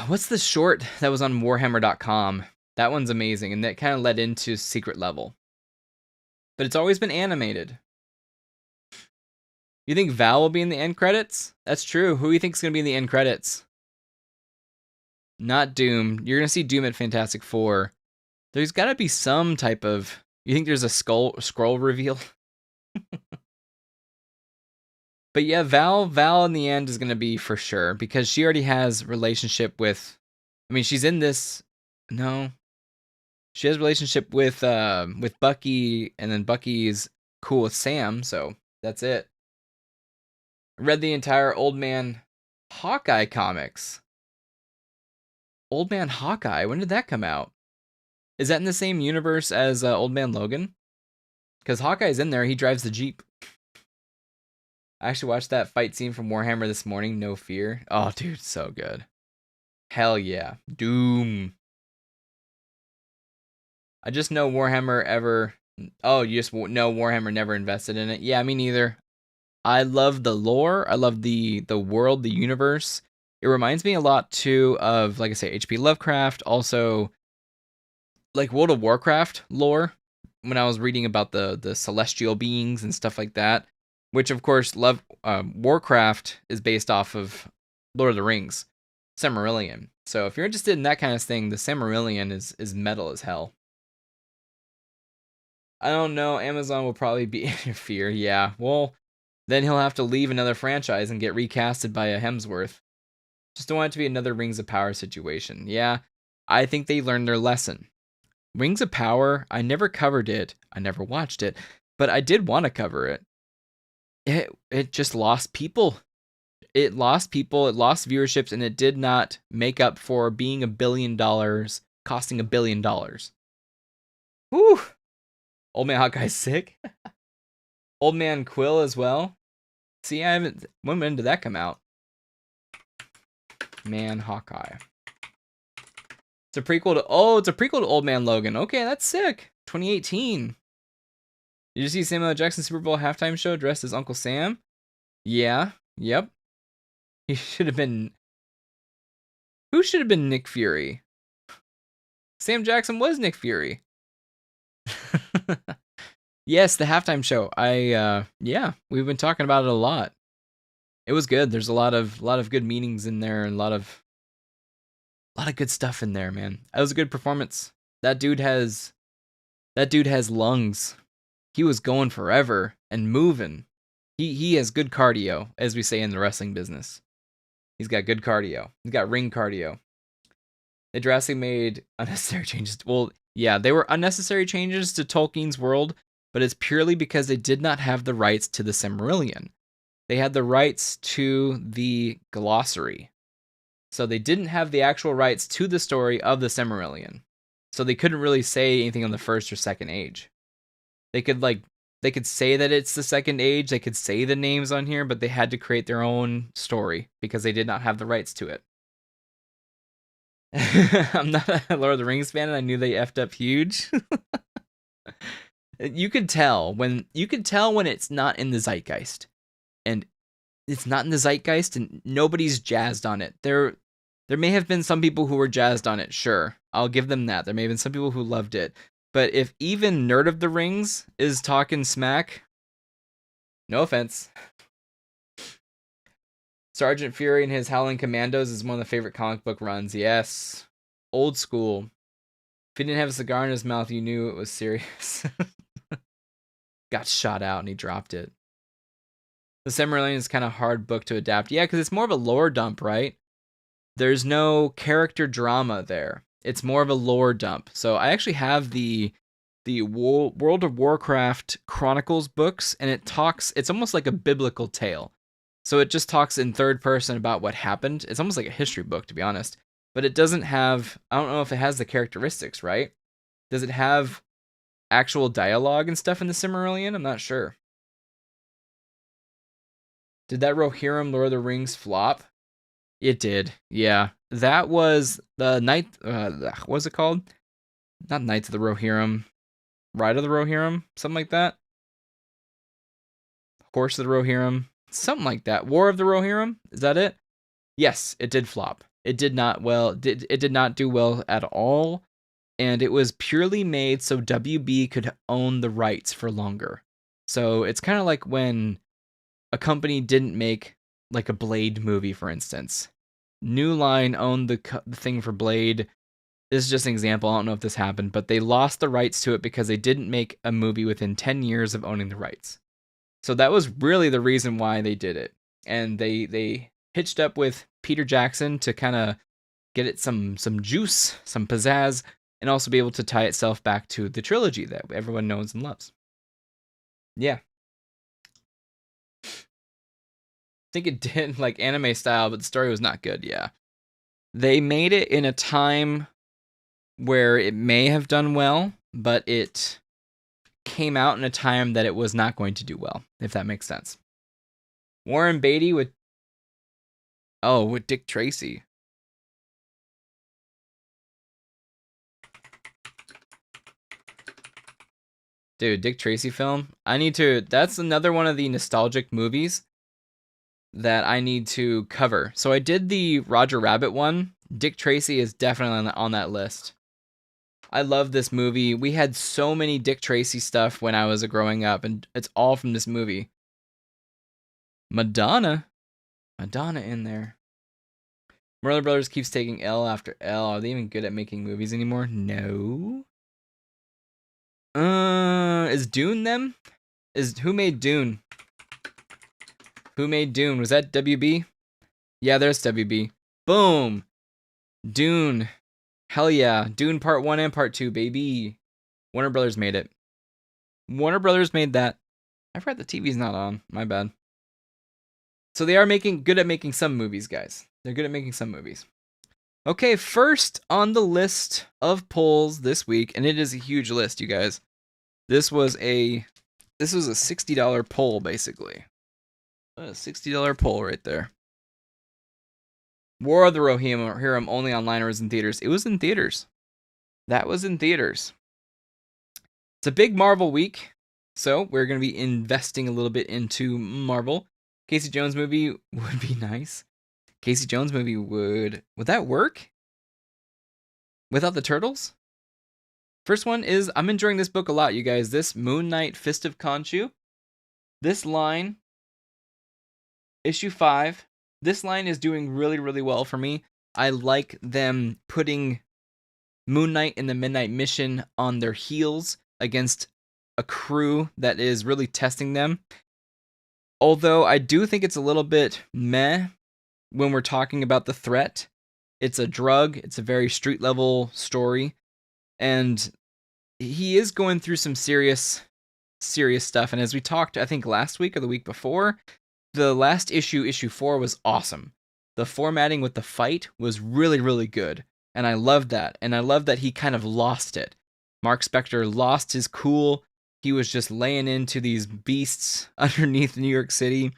What's the short that was on Warhammer.com? That one's amazing, and that kind of led into Secret Level. But it's always been animated. You think Val will be in the end credits? That's true. Who do you think is going to be in the end credits? Not Doom. You're going to see Doom at Fantastic Four. There's got to be some type of... You think there's a scroll reveal? But yeah, Val in the end is going to be for sure, because she already has relationship with... I mean, she's in this... No. She has a relationship with Bucky, and then Bucky's cool with Sam, so that's it. I read the entire Old Man Hawkeye comics. Old Man Hawkeye, when did that come out? Is that in the same universe as Old Man Logan? Because Hawkeye's in there, he drives the Jeep. I actually watched that fight scene from Warhammer this morning, No Fear. Oh, dude, so good. Hell yeah. Doom. I just know Warhammer ever... Oh, you just know Warhammer never invested in it? Yeah, me neither. I love the lore. I love the world, the universe. It reminds me a lot, too, of, like I say, H.P. Lovecraft. Also, like World of Warcraft lore. When I was reading about the celestial beings and stuff like that. Which, of course, Warcraft is based off of Lord of the Rings. Silmarillion. So if you're interested in that kind of thing, the Silmarillion is metal as hell. I don't know. Amazon will probably be interfere. Yeah. Well, then he'll have to leave another franchise and get recasted by a Hemsworth. Just don't want it to be another Rings of Power situation. Yeah. I think they learned their lesson. Rings of Power, I never covered it. I never watched it. But I did want to cover it. It just lost people. It lost people, it lost viewerships, and it did not make up for being $1 billion, costing $1 billion. Whew. Old Man Hawkeye's sick. Old Man Quill as well. See, I haven't... When did that come out? Man Hawkeye. It's a prequel to... Oh, it's a prequel to Old Man Logan. Okay, that's sick. 2018. Did you see Samuel L. Jackson Super Bowl halftime show dressed as Uncle Sam? Yeah. Yep. He should have been... Who should have been Nick Fury? Sam Jackson was Nick Fury. Yes, the halftime show. Yeah, we've been talking about it a lot. It was good. There's a lot of good meanings in there, and a lot of good stuff in there, man. That was a good performance. That dude has lungs. He was going forever and moving. He has good cardio, as we say in the wrestling business. He's got good cardio. He's got ring cardio. They drastically made unnecessary changes. Well, yeah, they were unnecessary changes to Tolkien's world, but it's purely because they did not have the rights to the Silmarillion. They had the rights to the glossary. So they didn't have the actual rights to the story of the Silmarillion. So they couldn't really say anything on the first or second age. They could say that it's the second age, they could say the names on here, but they had to create their own story because they did not have the rights to it. I'm not a Lord of the Rings fan, and I knew they effed up huge. You could tell when it's not in the zeitgeist. And it's not in the zeitgeist and nobody's jazzed on it. There may have been some people who were jazzed on it, sure. I'll give them that. There may have been some people who loved it. But if even Nerd of the Rings is talking smack, no offense. Sergeant Fury and his Howling Commandos is one of the favorite comic book runs. Yes. Old school. If he didn't have a cigar in his mouth, you knew it was serious. Got shot out and he dropped it. The Silmarillion is kind of hard book to adapt. Yeah, because it's more of a lore dump, right? There's no character drama there. It's more of a lore dump. So I actually have the World of Warcraft Chronicles books, and it's almost like a biblical tale. So it just talks in third person about what happened. It's almost like a history book, to be honest. But it doesn't have, I don't know if it has the characteristics, right? Does it have actual dialogue and stuff in the Silmarillion? I'm not sure. Did that Rohirrim Lord of the Rings flop? It did, yeah. That was the Night, what was it called? Not Knights of the Rohirrim. Ride of the Rohirrim? Something like that? Horse of the Rohirrim? Something like that. War of the Rohirrim? Is that it? Yes, it did flop. It did not do well at all, and it was purely made so WB could own the rights for longer. So it's kind of like when a company didn't make like a Blade movie, for instance. New Line owned the thing for Blade. This is just an example. I don't know if this happened, but they lost the rights to it because they didn't make a movie within 10 years of owning the rights. So that was really the reason why they did it. And they hitched up with Peter Jackson to kind of get it some juice, some pizzazz, and also be able to tie itself back to the trilogy that everyone knows and loves. Yeah. I think it did like anime style, but the story was not good, yeah. They made it in a time where it may have done well, but it came out in a time that it was not going to do well, if that makes sense. Warren Beatty with Dick Tracy. Dude, Dick Tracy film. That's another one of the nostalgic movies that I need to cover. So I did the Roger Rabbit one. Dick Tracy is definitely on that list. I love this movie. We had so many Dick Tracy stuff when I was growing up, and it's all from this movie. Madonna in there. Warner Brothers keeps taking L after L. Are they even good at making movies anymore? No. Is Dune them? Who made Dune? Who made Dune? Was that WB? Yeah, there's WB. Boom. Dune. Hell yeah. Dune Part 1 and Part 2, baby. Warner Brothers made it. Warner Brothers made that. I forgot the TV's not on. My bad. So they are good at making some movies, guys. They're good at making some movies. Okay, first on the list of polls this week, and it is a huge list, you guys. This was a $60 poll, basically. A $60 poll right there. War of the Rohirrim only online or was in theaters? It was in theaters. That was in theaters. It's a big Marvel week, so we're going to be investing a little bit into Marvel. Casey Jones movie would be nice. Casey Jones movie would that work? Without the turtles? First one is, I'm enjoying this book a lot, you guys. This Moon Knight Fist of Khonshu. This line, issue 5. This line is doing really, really well for me. I like them putting Moon Knight and the Midnight Mission on their heels against a crew that is really testing them. Although I do think it's a little bit meh when we're talking about the threat. It's a drug. It's a very street level story. And he is going through some serious stuff. And as we talked, I think last week or the week before, the last issue 4, was awesome. The formatting with the fight was really, really good. And I loved that. And I love that he kind of lost it. Mark Spector lost his cool. He was just laying into these beasts underneath New York City.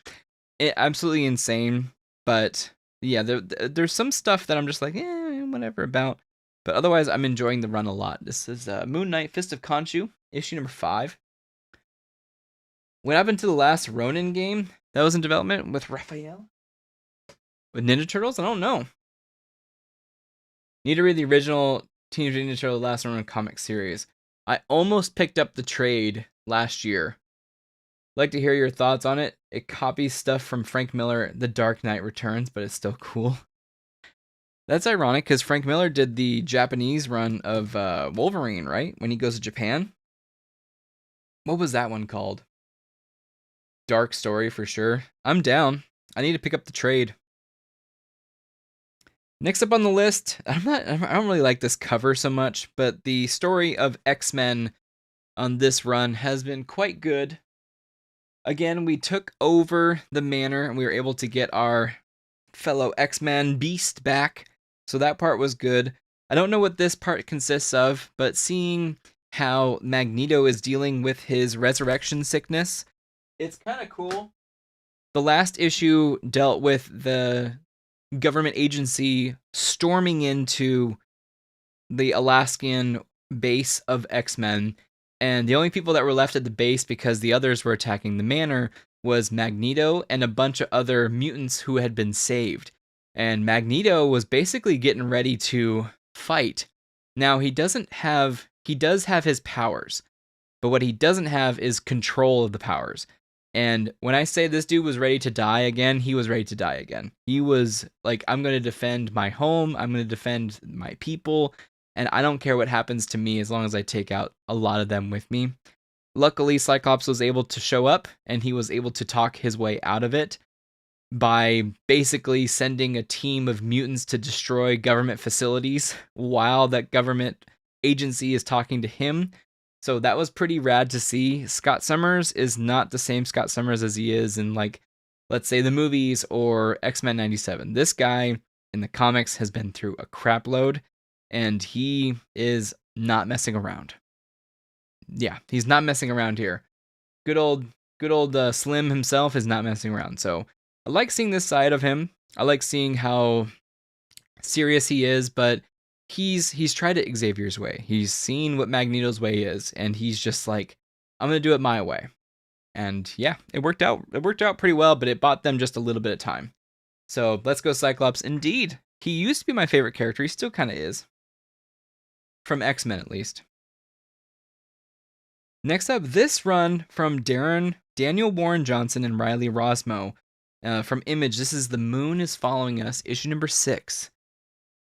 Absolutely insane. But yeah, there's some stuff that I'm just like, whatever about. But otherwise, I'm enjoying the run a lot. This is Moon Knight Fist of Khonshu, issue number 5. What happened to the last Ronin game that was in development with Raphael? With Ninja Turtles? I don't know. Need to read the original Teenage Mutant Ninja Turtles Last Ronin comic series. I almost picked up the trade last year. Like to hear your thoughts on it. It copies stuff from Frank Miller, The Dark Knight Returns, but it's still cool. That's ironic because Frank Miller did the Japanese run of Wolverine, right? When he goes to Japan. What was that one called? Dark Story for sure. I'm down. I need to pick up the trade. Next up on the list, I don't really like this cover so much, but the story of X-Men on this run has been quite good. Again, we took over the manor and we were able to get our fellow X-Men Beast back, so that part was good. I don't know what this part consists of, but seeing how Magneto is dealing with his resurrection sickness, it's kind of cool. The last issue dealt with the government agency storming into the Alaskan base of X-Men, and the only people that were left at the base because the others were attacking the manor was Magneto and a bunch of other mutants who had been saved. And Magneto was basically getting ready to fight. Now, he does have his powers, but what he doesn't have is control of the powers. And when I say this dude was ready to die again, he was ready to die again. He was like, I'm going to defend my home, I'm going to defend my people, and I don't care what happens to me as long as I take out a lot of them with me. Luckily, Cyclops was able to show up, and he was able to talk his way out of it by basically sending a team of mutants to destroy government facilities while that government agency is talking to him. So that was pretty rad to see. Scott Summers is not the same Scott Summers as he is in, like, let's say the movies or X-Men 97. This guy in the comics has been through a crap load, and he is not messing around. Yeah, he's not messing around here. Good old Slim himself is not messing around. So I like seeing this side of him. I like seeing how serious he is, but he's tried it Xavier's way. He's seen what Magneto's way is, and he's just like, I'm gonna do it my way. And yeah, it worked out. It worked out pretty well, but it bought them just a little bit of time. So let's go Cyclops. Indeed, he used to be my favorite character. He still kind of is. From X-Men, at least. Next up, this run from Daniel Warren Johnson and Riley Rosmo from Image. This is The Moon is Following Us, issue number 6.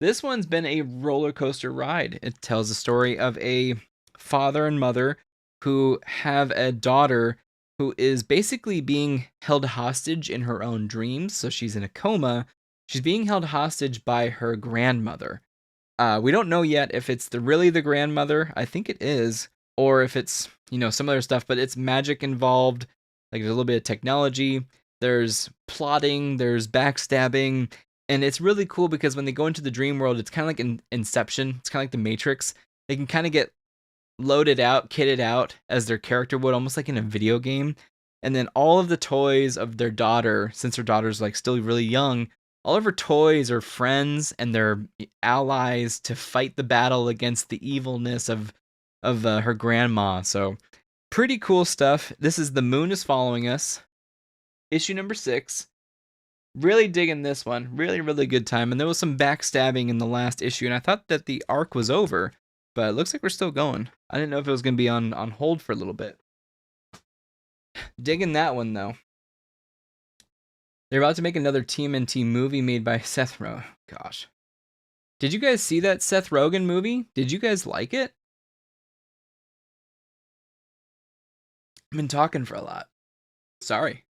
This one's been a roller coaster ride. It tells the story of a father and mother who have a daughter who is basically being held hostage in her own dreams. So she's in a coma. She's being held hostage by her grandmother. We don't know yet if it's really the grandmother. I think it is. Or if it's, some other stuff. But it's magic involved. Like, there's a little bit of technology. There's plotting. There's backstabbing. And it's really cool because when they go into the dream world, it's kind of like Inception. It's kind of like the Matrix. They can kind of get loaded out, kitted out as their character would, almost like in a video game. And then all of the toys of their daughter, since her daughter's like still really young, all of her toys are friends and they're allies to fight the battle against the evilness of her grandma. So pretty cool stuff. This is The Moon is Following Us, issue number 6. Really digging this one. Really, really good time. And there was some backstabbing in the last issue, and I thought that the arc was over, but it looks like we're still going. I didn't know if it was going to be on hold for a little bit. Digging that one, though. They're about to make another TMNT movie made by Seth Rogen. Gosh. Did you guys see that Seth Rogen movie? Did you guys like it? I've been talking for a lot. Sorry.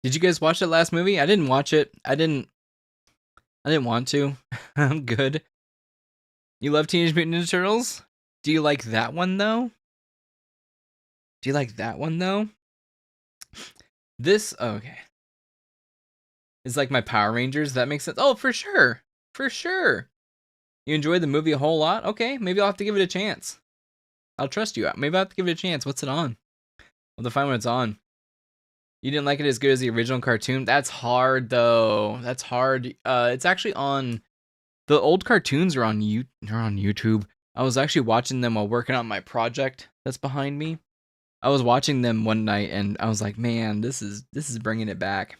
Did you guys watch that last movie? I didn't watch it. I didn't want to. I'm good. You love Teenage Mutant Ninja Turtles? Do you like that one, though? Okay. It's like my Power Rangers. That makes sense. Oh, for sure. For sure. You enjoyed the movie a whole lot? Okay, maybe I'll have to give it a chance. I'll trust you. Maybe I'll have to give it a chance. What's it on? I'll have to find when it's on. You didn't like it as good as the original cartoon? That's hard, though. That's hard. It's actually on... The old cartoons are on YouTube. I was actually watching them while working on my project that's behind me. I was watching them one night, and I was like, man, this is bringing it back.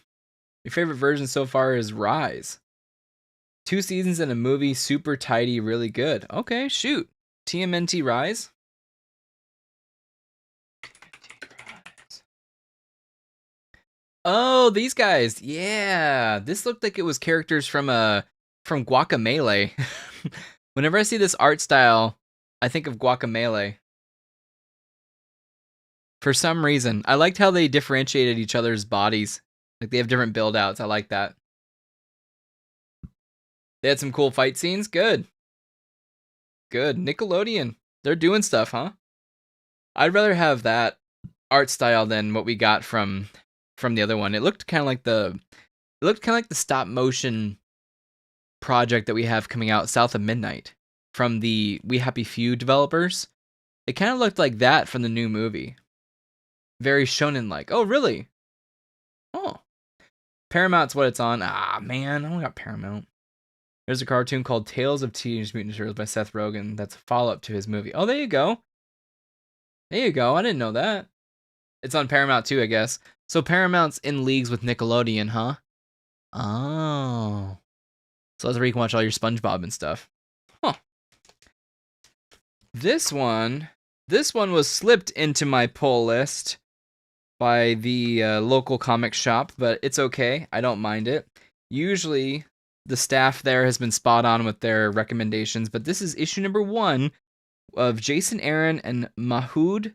Your favorite version so far is Rise. 2 seasons and a movie, super tidy, really good. Okay, shoot. TMNT Rise? Oh, these guys. Yeah. This looked like it was characters from Guacamelee. Whenever I see this art style, I think of Guacamelee. For some reason. I liked how they differentiated each other's bodies. Like, they have different build outs. I like that. They had some cool fight scenes. Good. Good. Nickelodeon. They're doing stuff, huh? I'd rather have that art style than what we got from the other one. It looked kind of like the stop motion project that we have coming out South of Midnight from the We Happy Few developers. It kind of looked like that from the new movie. Very shonen like. Oh, really? Oh. Paramount's what it's on. Ah, man, I don't got Paramount. There's a cartoon called Tales of Teenage Mutant Ninja Turtles by Seth Rogen. That's a follow-up to his movie. Oh, there you go. There you go. I didn't know that. It's on Paramount too, I guess. So Paramount's in leagues with Nickelodeon, huh? Oh. So that's where you can watch all your SpongeBob and stuff. Huh. This one was slipped into my pull list by the local comic shop, but it's okay. I don't mind it. Usually, the staff there has been spot on with their recommendations, but this is issue number 1 of Jason Aaron and Mahood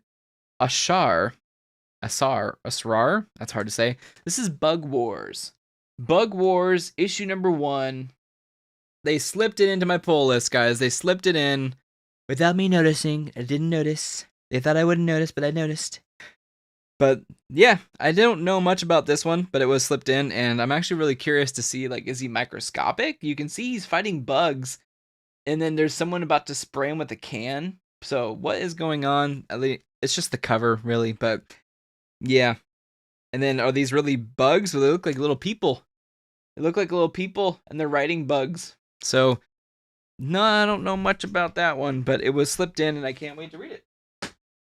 Asrar. That's hard to say. This is Bug Wars. Bug Wars, issue number 1. They slipped it into my pull list, guys. They slipped it in without me noticing. I didn't notice. They thought I wouldn't notice, but I noticed. But yeah, I don't know much about this one, but it was slipped in, and I'm actually really curious to see, like, is he microscopic? You can see he's fighting bugs, and then there's someone about to spray him with a can. So what is going on? It's just the cover, really, but yeah. And then are these really bugs? Or they look like little people. They look like little people, and they're riding bugs. So, no, I don't know much about that one, but it was slipped in, and I can't wait to read it.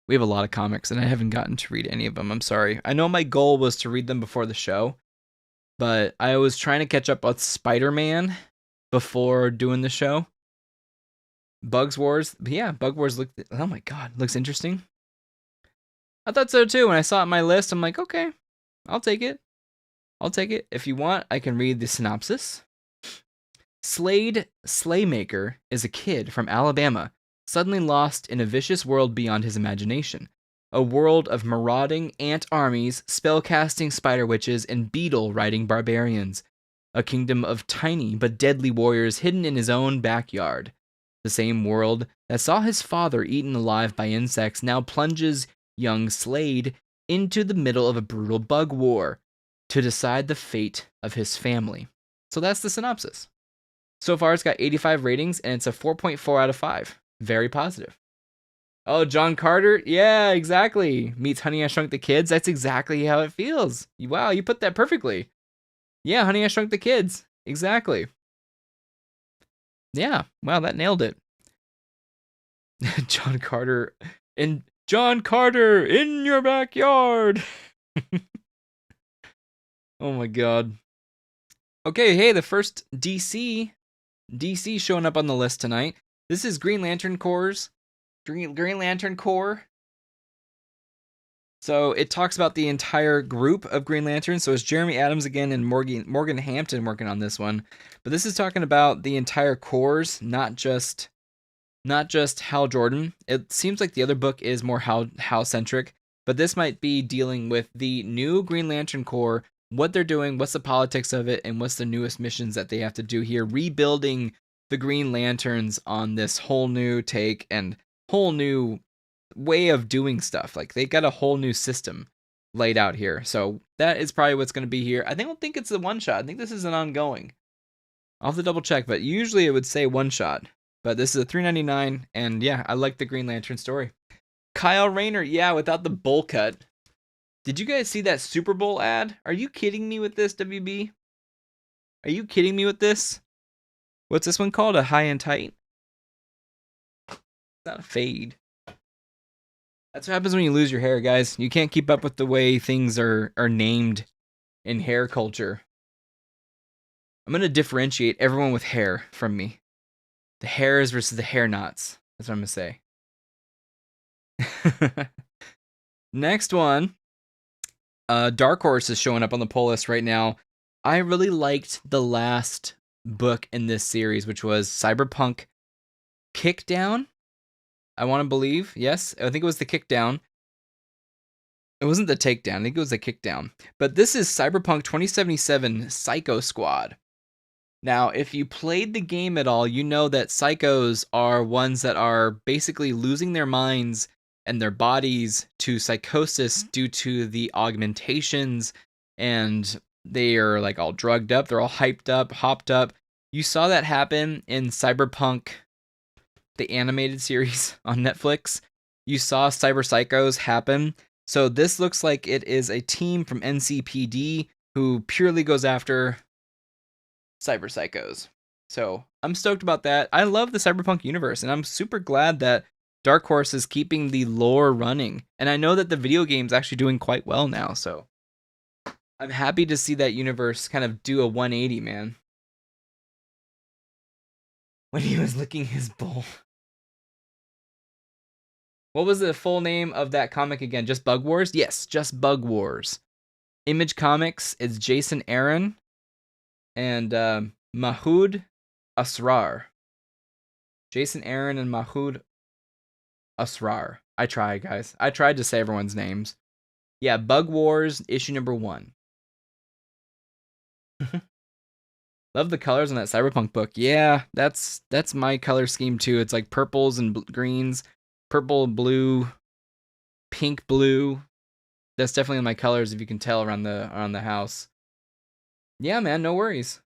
We have a lot of comics, and I haven't gotten to read any of them. I'm sorry. I know my goal was to read them before the show, but I was trying to catch up with Spider-Man before doing the show. Bug Wars oh my god, looks interesting. I thought so too. When I saw it on my list, I'm like, okay, I'll take it. If you want, I can read the synopsis. Slade Slaymaker is a kid from Alabama, suddenly lost in a vicious world beyond his imagination. A world of marauding ant armies, spellcasting spider witches, and beetle-riding barbarians. A kingdom of tiny but deadly warriors hidden in his own backyard. The same world that saw his father eaten alive by insects now plunges young Slade into the middle of a brutal bug war to decide the fate of his family. So that's the synopsis. So far, it's got 85 ratings, and it's a 4.4 out of 5. Very positive. Oh, John Carter? Yeah, exactly. Meets Honey, I Shrunk the Kids. That's exactly how it feels. Wow, you put that perfectly. Yeah, Honey, I Shrunk the Kids. Exactly. Yeah, wow, that nailed it. John Carter in your backyard. Oh my god. Okay, hey, the first DC showing up on the list tonight. This is Green Lantern Corps. So it talks about the entire group of Green Lanterns. So it's Jeremy Adams again and Morgan Hampton working on this one. But this is talking about the entire Corps, not just Hal Jordan. It seems like the other book is more Hal-centric, but this might be dealing with the new Green Lantern Corps, what they're doing, what's the politics of it, and what's the newest missions that they have to do here, rebuilding the Green Lanterns on this whole new take and whole new way of doing stuff. Like, they got a whole new system laid out here. So that is probably what's going to be here. I don't think it's a one-shot. I think this is an ongoing. I'll have to double check, but usually it would say one-shot. But this is a $3.99, and yeah, I like the Green Lantern story. Kyle Rayner, yeah, without the bowl cut. Did you guys see that Super Bowl ad? Are you kidding me with this, WB? Are you kidding me with this? What's this one called? A high and tight? It's not a fade. That's what happens when you lose your hair, guys. You can't keep up with the way things are named in hair culture. I'm going to differentiate everyone with hair from me. The hairs versus the hair knots. That's what I'm gonna say. Next one. Dark Horse is showing up on the poll list right now. I really liked the last book in this series, which was Cyberpunk Kickdown. I want to believe. Yes, I think it was the Kickdown. It wasn't the Takedown. I think it was the Kickdown. But this is Cyberpunk 2077 Psycho Squad. Now, if you played the game at all, you know that psychos are ones that are basically losing their minds and their bodies to psychosis due to the augmentations, and they are like all drugged up, they're all hyped up, hopped up. You saw that happen in Cyberpunk, the animated series on Netflix. You saw cyber psychos happen. So this looks like it is a team from NCPD who purely goes after cyber psychos. So I'm stoked about that. I love the Cyberpunk universe, and I'm super glad that Dark Horse is keeping the lore running. And I know that the video game's actually doing quite well now, so I'm happy to see that universe kind of do a 180, man. When he was licking his bowl. What was the full name of that comic again? Just Bug Wars? Yes, just Bug Wars. Image Comics is Jason Aaron and Mahood Asrar. Jason Aaron and Mahood Asrar. I tried, guys. I tried to say everyone's names. Yeah, Bug Wars, issue number 1. Love the colors on that Cyberpunk book. Yeah, that's my color scheme too. It's like purples and greens, purple, blue, pink, blue. That's definitely my colors, if you can tell, around the house. Yeah, man, no worries.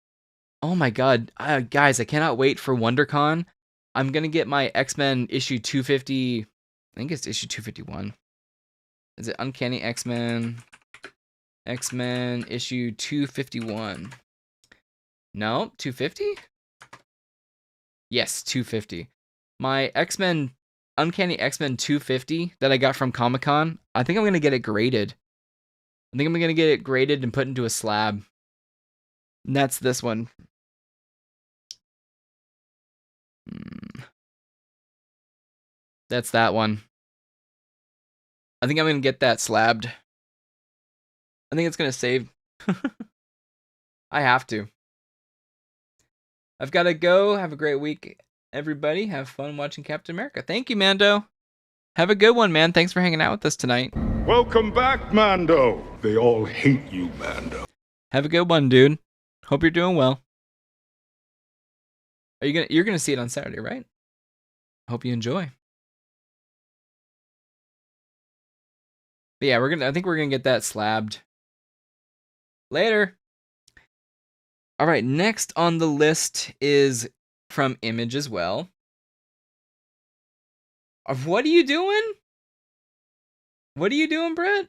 Oh my god, guys, I cannot wait for WonderCon. I'm gonna get my X-Men issue 250. I think it's issue 251. Is it Uncanny X-Men? X-Men issue 251. No, 250? Yes, 250. My X-Men, Uncanny X-Men 250 that I got from Comic-Con, I think I'm going to get it graded. I think I'm going to get it graded and put into a slab. And that's this one. That's that one. I think I'm going to get that slabbed. I think it's going to save. I have to. I've got to go. Have a great week, everybody. Have fun watching Captain America. Thank you, Mando. Have a good one, man. Thanks for hanging out with us tonight. Welcome back, Mando. They all hate you, Mando. Have a good one, dude. Hope you're doing well. You're gonna see it on Saturday, right? Hope you enjoy. But yeah, I think we're gonna get that slabbed. Later. All right, next on the list is from Image as well. What are you doing? What are you doing, Brett?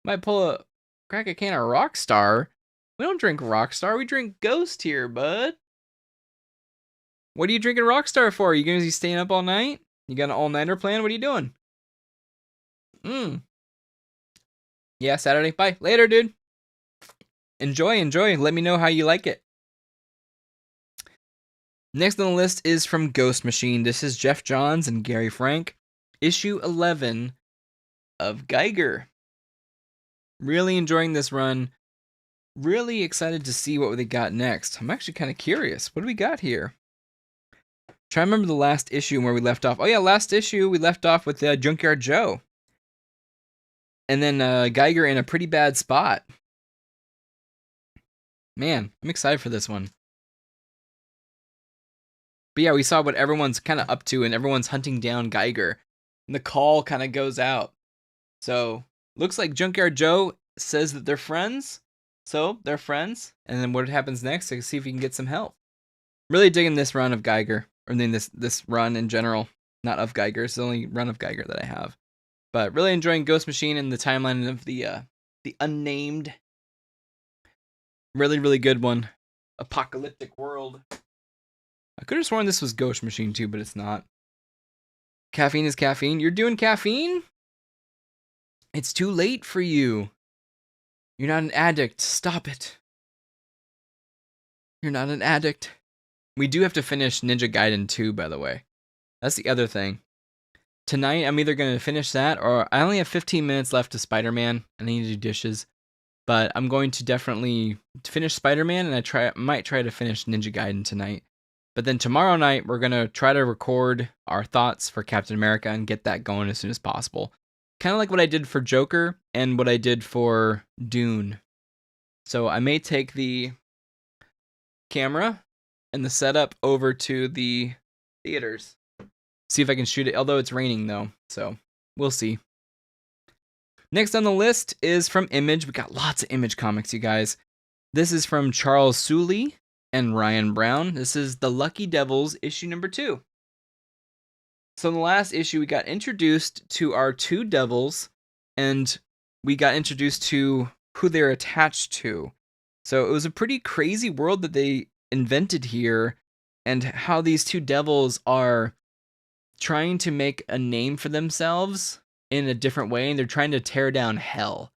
Might crack a can of Rockstar. We don't drink Rockstar, we drink Ghost here, bud. What are you drinking Rockstar for? You gonna be staying up all night? You got an all-nighter plan? What are you doing? Yeah, Saturday. Bye. Later, dude. Enjoy. Let me know how you like it. Next on the list is from Ghost Machine. This is Jeff Johns and Gary Frank. Issue 11 of Geiger. Really enjoying this run. Really excited to see what they got next. I'm actually kind of curious. What do we got here? Try to remember the last issue and where we left off. Oh yeah, last issue we left off with Junkyard Joe. And then Geiger in a pretty bad spot. Man, I'm excited for this one. But yeah, we saw what everyone's kind of up to, and everyone's hunting down Geiger. And the call kind of goes out. So, looks like Junkyard Joe says that they're friends. So, they're friends. And then what happens next? To see if we can get some help. Really digging this run of Geiger. Or then this run in general. Not of Geiger. It's the only run of Geiger that I have. But really enjoying Ghost Machine and the timeline of the unnamed. Really, really good one. Apocalyptic World. I could have sworn this was Ghost Machine too, but it's not. Caffeine is caffeine. You're doing caffeine? It's too late for you. You're not an addict. Stop it. You're not an addict. We do have to finish Ninja Gaiden 2, by the way. That's the other thing. Tonight, I'm either going to finish that, or I only have 15 minutes left to Spider-Man, and I need to do dishes. But I'm going to definitely finish Spider-Man, and I might try to finish Ninja Gaiden tonight. But then tomorrow night, we're going to try to record our thoughts for Captain America and get that going as soon as possible. Kind of like what I did for Joker and what I did for Dune. So I may take the camera and the setup over to the theaters. See if I can shoot it, although it's raining though, so we'll see. Next on the list is from Image. We got lots of Image comics, you guys. This is from Charles Soule and Ryan Brown. This is The Lucky Devils, issue number 2. So in the last issue, we got introduced to our 2 devils, and we got introduced to who they're attached to. So it was a pretty crazy world that they invented here, and how these 2 devils are trying to make a name for themselves in a different way, and they're trying to tear down hell.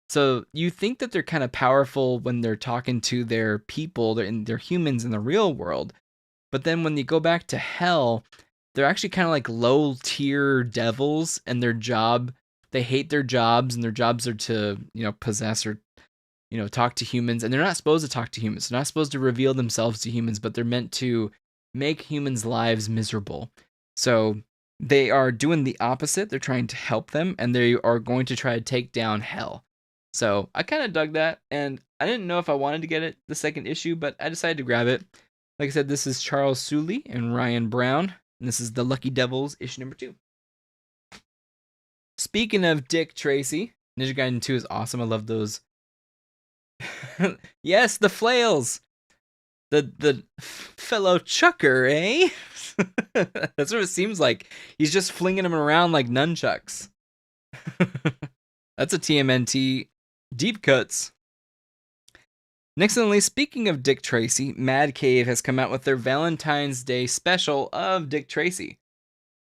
So you think that they're kind of powerful when they're talking to their people, they're humans in the real world. But then when you go back to hell, they're actually kind of like low tier devils, and they hate their jobs, and their jobs are to, possess or, talk to humans. And they're not supposed to talk to humans. They're not supposed to reveal themselves to humans, but they're meant to make humans' lives miserable. So they are doing the opposite. They're trying to help them, and they are going to try to take down hell. So I kind of dug that, and I didn't know if I wanted to get it the second issue, but I decided to grab it. Like I said, this is Charles Soule and Ryan Brown, and this is The Lucky Devils, issue number 2. Speaking of Dick Tracy, Ninja Gaiden 2 is awesome. I love those. Yes, the flails. The fellow chucker, eh? That's what it seems like. He's just flinging them around like nunchucks. That's a TMNT deep cuts. Next on the list, speaking of Dick Tracy, Mad Cave has come out with their Valentine's Day special of Dick Tracy.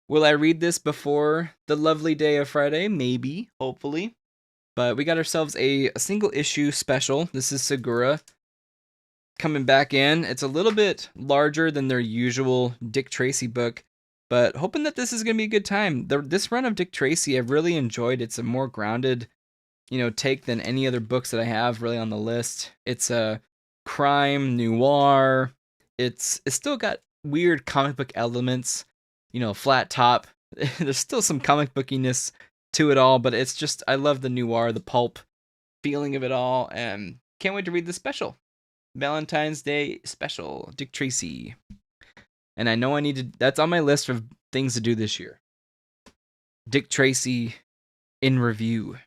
Will I read this before the lovely day of Friday? Maybe, hopefully. But we got ourselves a single issue special. This is Segura coming back in. It's a little bit larger than their usual Dick Tracy book, but hoping that this is going to be a good time. This run of Dick Tracy I've really enjoyed. It's a more grounded, take than any other books that I have really on the list. It's a crime noir. It's still got weird comic book elements, flat top. There's still some comic bookiness to it all, but it's just, I love the noir, the pulp feeling of it all, and can't wait to read the special. Valentine's Day special, Dick Tracy. And I know that's on my list of things to do this year. Dick Tracy in review.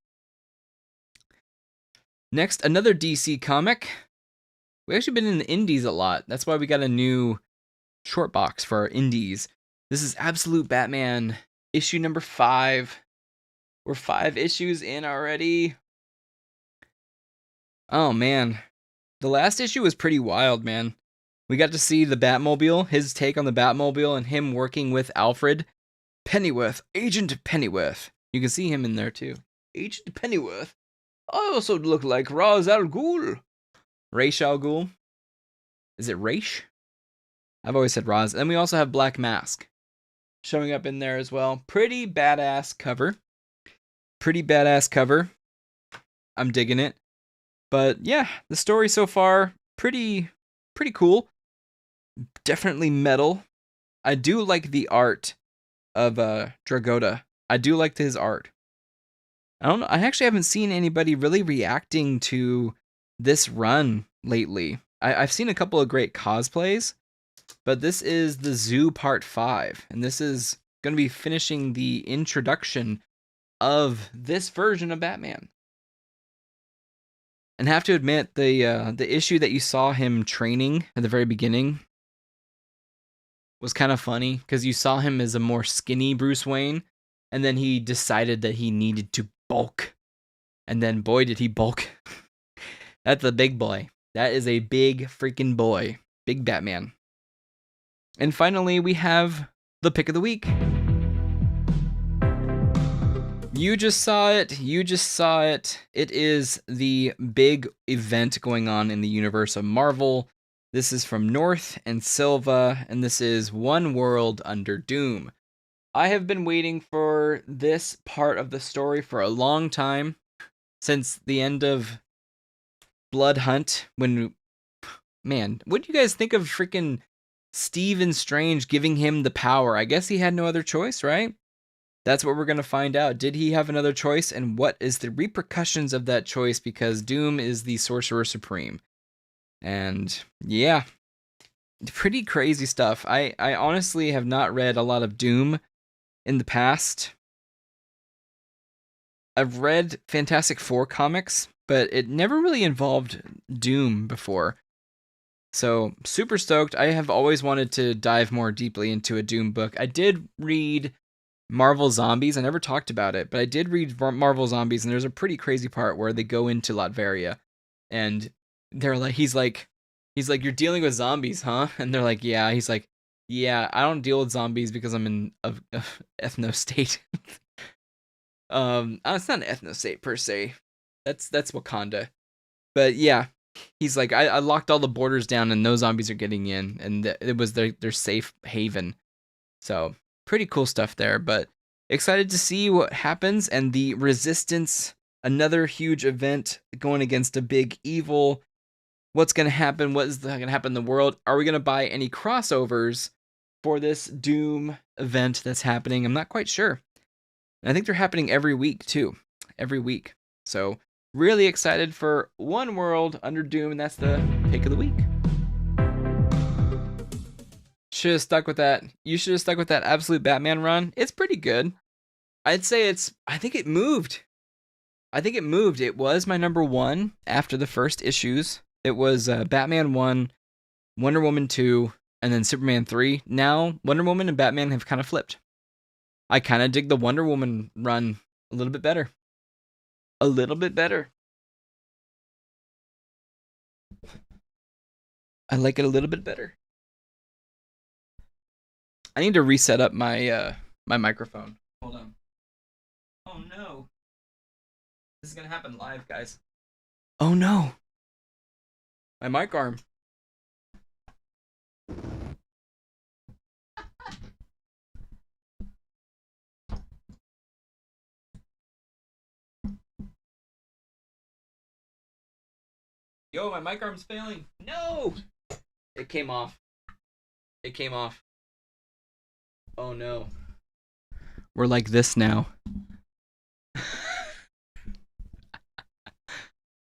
Next, another DC comic. We've actually been in the indies a lot. That's why we got a new short box for our indies. This is Absolute Batman, issue number 5. We're 5 issues in already. Oh, man. The last issue was pretty wild, man. We got to see the Batmobile, his take on the Batmobile, and him working with Alfred Pennyworth, Agent Pennyworth. You can see him in there, too. Agent Pennyworth. I also look like Ra's al Ghul. Ra's al Ghul. Is it Ra's? I've always said Ra's. And we also have Black Mask showing up in there as well. Pretty badass cover. I'm digging it. But yeah, the story so far, pretty cool. Definitely metal. I do like the art of Dragotta. I do like his art. I don't know. I actually haven't seen anybody really reacting to this run lately. I've seen a couple of great cosplays, but this is the Zoo Part 5, and this is going to be finishing the introduction of this version of Batman. And have to admit, the issue that you saw him training at the very beginning was kind of funny, because you saw him as a more skinny Bruce Wayne, and then he decided that he needed to bulk. And then, boy, did he bulk. That's a big boy. That is a big freaking boy. Big Batman. And finally, we have the pick of the week. You just saw it. It is the big event going on in the universe of Marvel. This is from North and Silva, and this is One World Under Doom. I have been waiting for this part of the story for a long time, since the end of Blood Hunt, man, what do you guys think of freaking Stephen Strange giving him the power? I guess he had no other choice, right? That's what we're going to find out. Did he have another choice, and what is the repercussions of that choice, because Doom is the Sorcerer Supreme. And yeah, pretty crazy stuff. I honestly have not read a lot of Doom in the past. I've read Fantastic Four comics, but it never really involved Doom before. So, super stoked. I have always wanted to dive more deeply into a Doom book. I did read Marvel Zombies. I never talked about it, but I did read Marvel Zombies, and there's a pretty crazy part where they go into Latveria, and they're like, he's like, you're dealing with zombies, huh? And they're like, yeah. He's like, yeah, I don't deal with zombies because I'm in a ethno state. It's not an ethno state per se. That's Wakanda. But yeah, he's like, I locked all the borders down, and no zombies are getting in, and it was their safe haven. So pretty cool stuff there. But excited to see what happens, and the Resistance, another huge event going against a big evil. What's going to happen? What is going to happen in the world? Are we going to buy any crossovers for this Doom event that's happening? I'm not quite sure. And I think they're happening every week too. Every week. So really excited for One World Under Doom, and that's the pick of the week. Should have stuck with that. You should have stuck with that Absolute Batman run. It's pretty good. I'd say I think it moved. It was my number one after the first issues. It was Batman 1, Wonder Woman 2, and then Superman 3. Now, Wonder Woman and Batman have kind of flipped. I kind of dig the Wonder Woman run a little bit better. A little bit better. I like it a little bit better. I need to reset up my my microphone. Hold on. Oh no. This is going to happen live, guys. Oh no. My mic arm. Yo, my mic arm's failing. No! It came off. Oh no. We're like this now.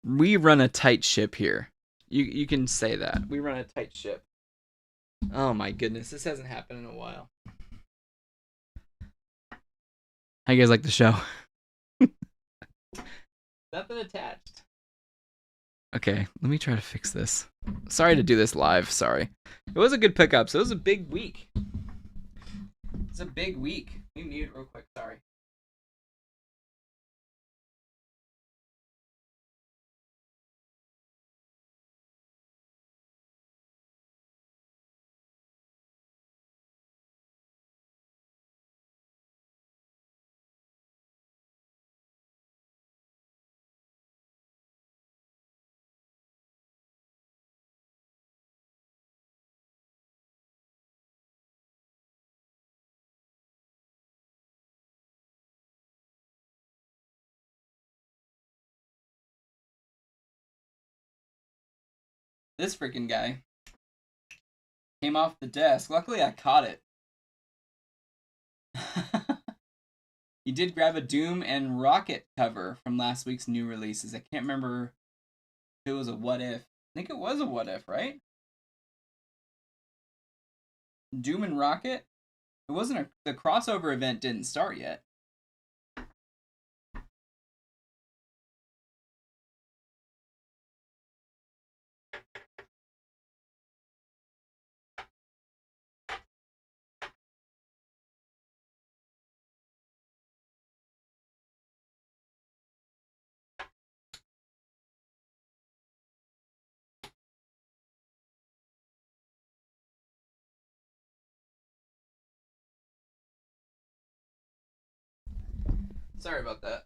We run a tight ship here. You can say that. We run a tight ship. Oh my goodness, this hasn't happened in a while. How you guys like the show? Nothing attached. Okay, let me try to fix this. Sorry to do this live, sorry. It was a good pickup, so it was a big week. It's a big week. Let me mute real quick, sorry. This freaking guy came off the desk. Luckily, I caught it. He did grab a Doom and Rocket cover from last week's new releases. I can't remember if it was a What If. I think it was a What If, right? Doom and Rocket? It wasn't the crossover event didn't start yet. Sorry about that.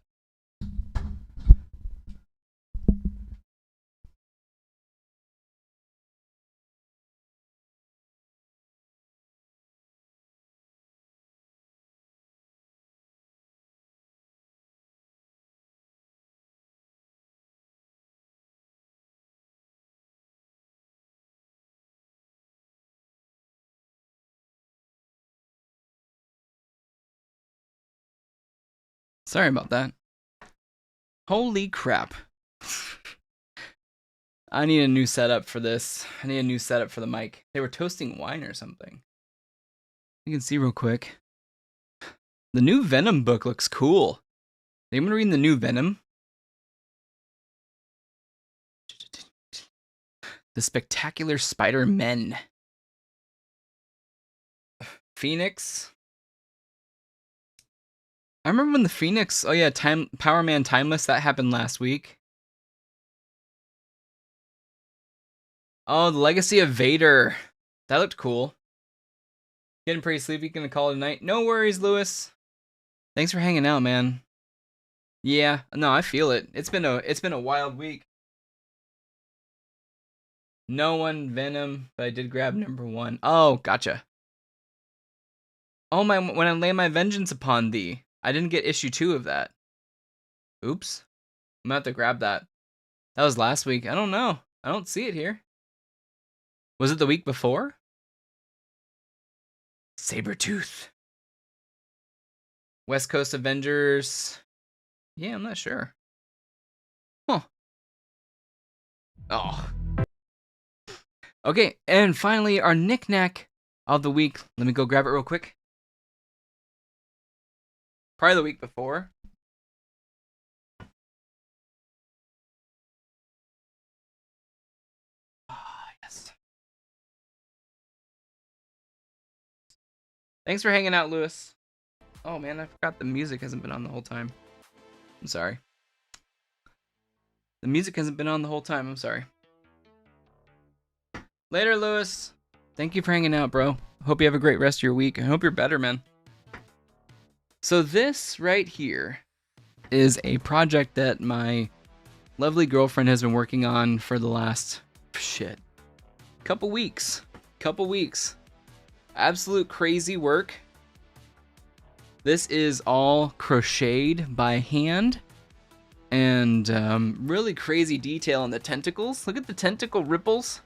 Sorry about that. Holy crap. I need a new setup for this. I need a new setup for the mic. They were toasting wine or something. You can see real quick. The new Venom book looks cool. Anyone reading the new Venom? The Spectacular Spider-Men. Phoenix. I remember when the Phoenix, oh yeah, Power Man Timeless, that happened last week. Oh, the Legacy of Vader. That looked cool. Getting pretty sleepy, gonna call it a night. No worries, Lewis. Thanks for hanging out, man. Yeah, no, I feel it. It's been a wild week. No one Venom, but I did grab #1. Oh, gotcha. Oh my, when I lay my vengeance upon thee. I didn't get issue 2 of that. Oops. I'm gonna have to grab that. That was last week. I don't know. I don't see it here. Was it the week before? Sabretooth. West Coast Avengers. Yeah, I'm not sure. Huh. Oh. Okay, and finally, our knick-knack of the week. Let me go grab it real quick. Probably the week before. Ah, yes. Thanks for hanging out, Lewis. Oh man, I forgot the music hasn't been on the whole time. I'm sorry. The music hasn't been on the whole time. I'm sorry. Later, Lewis. Thank you for hanging out, bro. Hope you have a great rest of your week. I hope you're better, man. So this right here is a project that my lovely girlfriend has been working on for the last, couple weeks. Absolute crazy work. This is all crocheted by hand. And really crazy detail on the tentacles. Look at the tentacle ripples.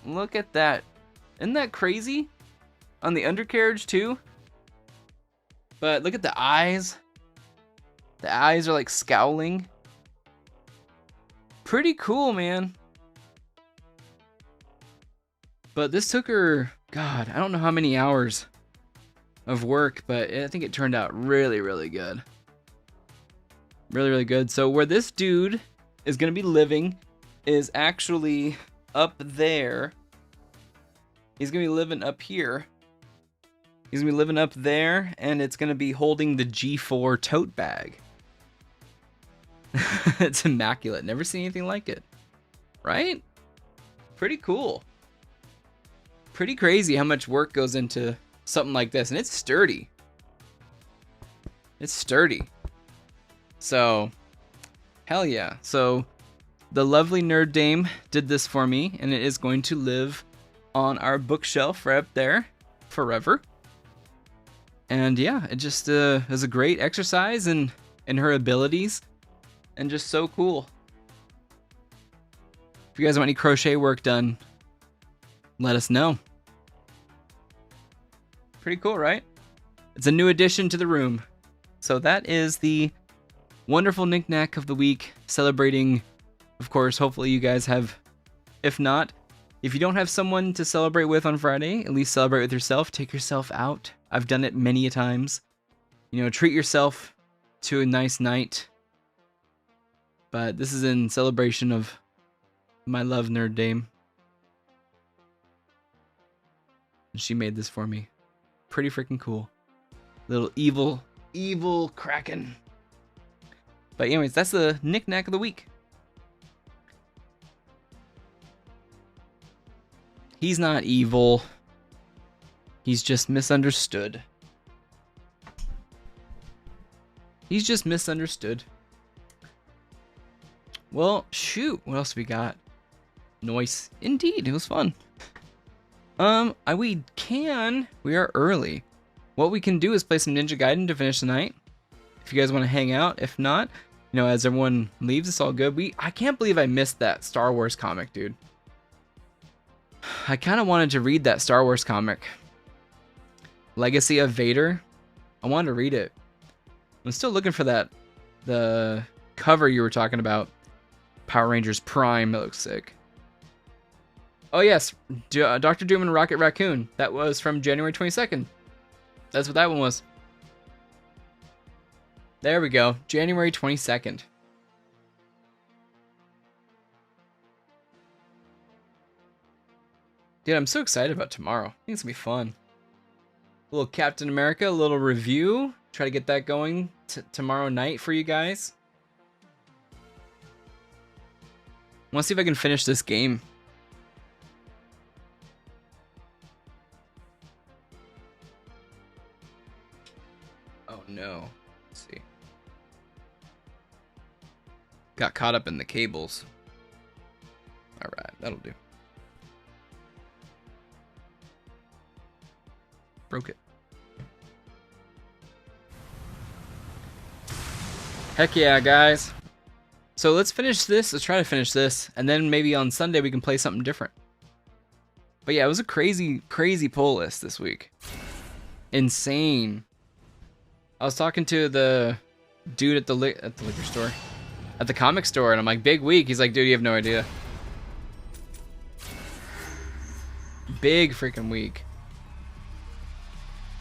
Look at that. Isn't that crazy? On the undercarriage too. But look at the eyes. The eyes are like scowling. Pretty cool, man. But this took her, God, I don't know how many hours of work, but I think it turned out really, really good. Really, really good. So where this dude is going to be living is actually up there. He's going to be living up here. He's going to be living up there, and it's going to be holding the G4 tote bag. It's immaculate. Never seen anything like it. Right? Pretty cool. Pretty crazy how much work goes into something like this, and it's sturdy. It's sturdy. So, hell yeah. So, the lovely Nerd Dame did this for me, and it is going to live on our bookshelf right up there forever. And yeah, it just is a great exercise in her abilities, and just so cool. If you guys want any crochet work done, let us know. Pretty cool, right? It's a new addition to the room. So that is the wonderful knick-knack of the week, celebrating, of course, hopefully you guys have, if not, if you don't have someone to celebrate with on Friday, at least celebrate with yourself. Take yourself out. I've done it many a times. You know, treat yourself to a nice night. But this is in celebration of my love, Nerd Dame. And she made this for me. Pretty freaking cool. Little evil Kraken. But anyways, that's the knick-knack of the week. He's not evil. He's just misunderstood. He's just misunderstood. Well, shoot. What else we got? Noise. Indeed, it was fun. We are early. What we can do is play some Ninja Gaiden to finish the night. If you guys want to hang out. If not, you know, as everyone leaves, it's all good. I can't believe I missed that Star Wars comic, dude. I kind of wanted to read that Star Wars comic. Legacy of Vader. I wanted to read it. I'm still looking for the cover you were talking about. Power Rangers Prime. That looks sick. Oh yes, Dr. Doom and Rocket Raccoon. That was from January 22nd. That's what that one was. There we go. January 22nd. Dude, I'm so excited about tomorrow. I think it's gonna be fun. A little Captain America, a little review. Try to get that going tomorrow night for you guys. I want to see if I can finish this game. Oh no. Let's see. Got caught up in the cables. Alright, that'll do. Broke it. Heck yeah, guys. So let's finish this. Let's try to finish this. And then maybe on Sunday we can play something different. But yeah, it was a crazy, crazy pull list this week. Insane. I was talking to the dude at the liquor store. At the comic store. And I'm like, big week. He's like, dude, you have no idea. Big freaking week.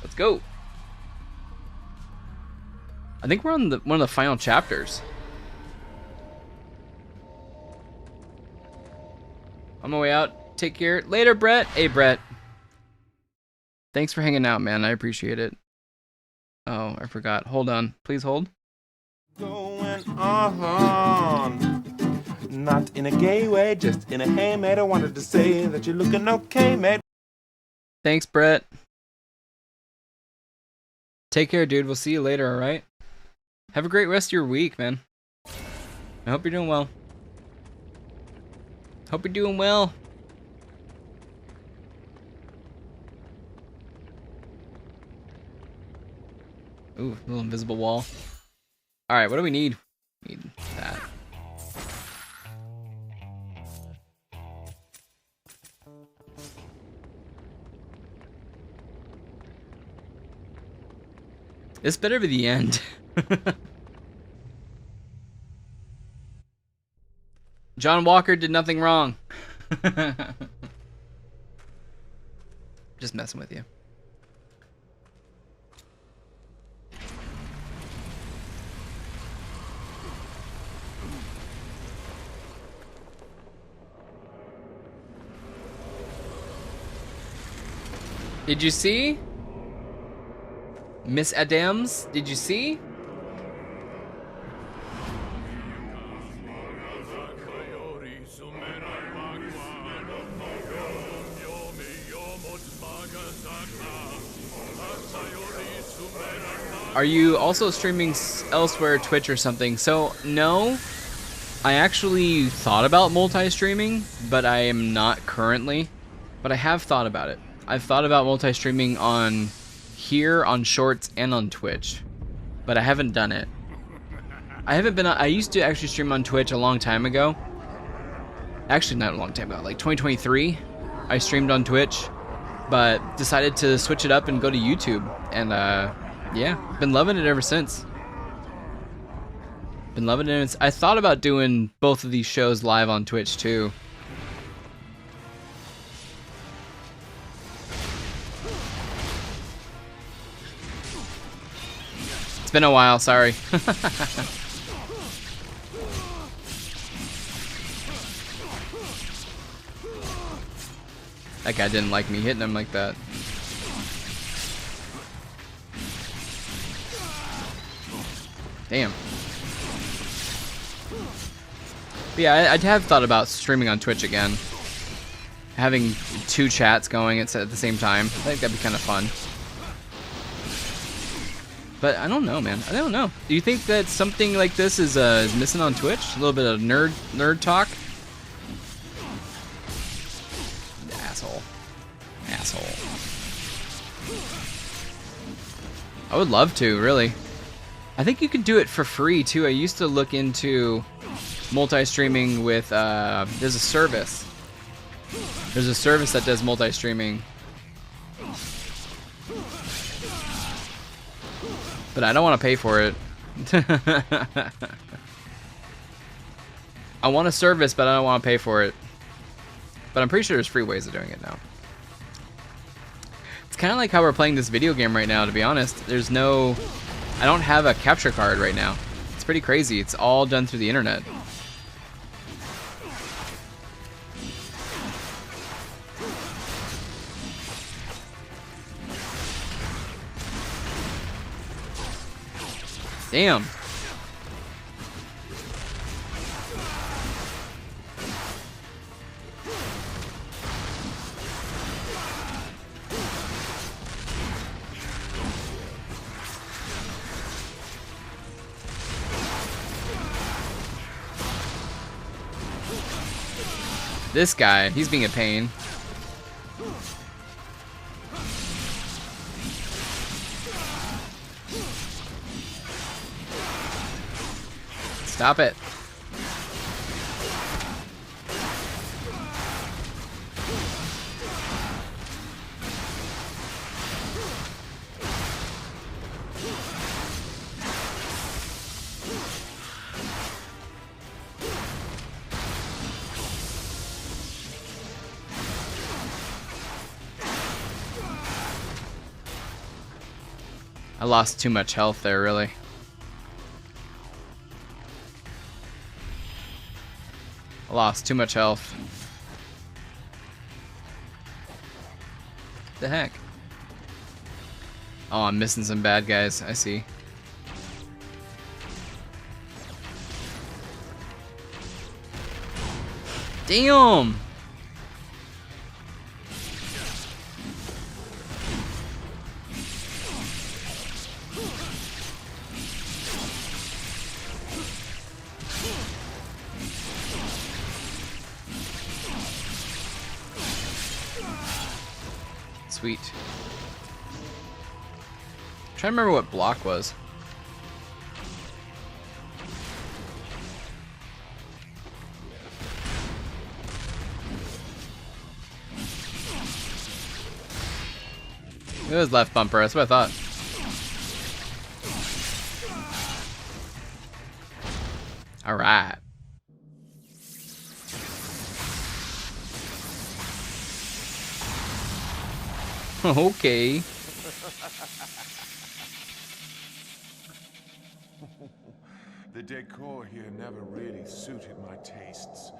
Let's go. I think we're on one of the final chapters. On my way out. Take care. Later, Brett. Hey, Brett. Thanks for hanging out, man. I appreciate it. Oh, I forgot. Hold on. Please hold. Going on. Not in a gay way, just in a hey, mate. I wanted to say that you're looking okay, mate. Thanks, Brett. Take care, dude. We'll see you later, alright? Have a great rest of your week, man. I hope you're doing well. Hope you're doing well. Ooh, little invisible wall. Alright, what do we need? We need that. This better be the end. John Walker did nothing wrong. Just messing with you. Did you see? Miss Adams, did you see? Are you also streaming elsewhere, Twitch or something? So, no. I actually thought about multi-streaming, but I am not currently. But I have thought about it. I've thought about multi-streaming on here, on Shorts, and on Twitch. But I haven't done it. I used to actually stream on Twitch a long time ago. Actually, not a long time ago, like 2023. I streamed on Twitch, but decided to switch it up and go to YouTube. And, yeah, been loving it ever since. Been loving it. I thought about doing both of these shows live on Twitch, too. It's been a while, sorry. That guy didn't like me hitting him like that. Damn. But yeah, I have thought about streaming on Twitch again. Having two chats going at the same time. I think that'd be kind of fun. But I don't know, man. I don't know. Do you think that something like this is missing on Twitch? A little bit of nerd talk? Asshole. I would love to, really. I think you can do it for free, too. I used to look into multi-streaming with, there's a service. There's a service that does multi-streaming. But I don't want to pay for it. I want a service, but I don't want to pay for it. But I'm pretty sure there's free ways of doing it now. It's kind of like how we're playing this video game right now, to be honest. There's no... I don't have a capture card right now. It's pretty crazy. It's all done through the internet. Damn. This guy, he's being a pain. Stop it. I lost too much health there, really. I lost too much health. The heck? Oh, I'm missing some bad guys. I see. Damn! Sweet. I'm trying to remember what block was. It was left bumper, that's what I thought. Alright. Okay. The decor here never really suited my tastes.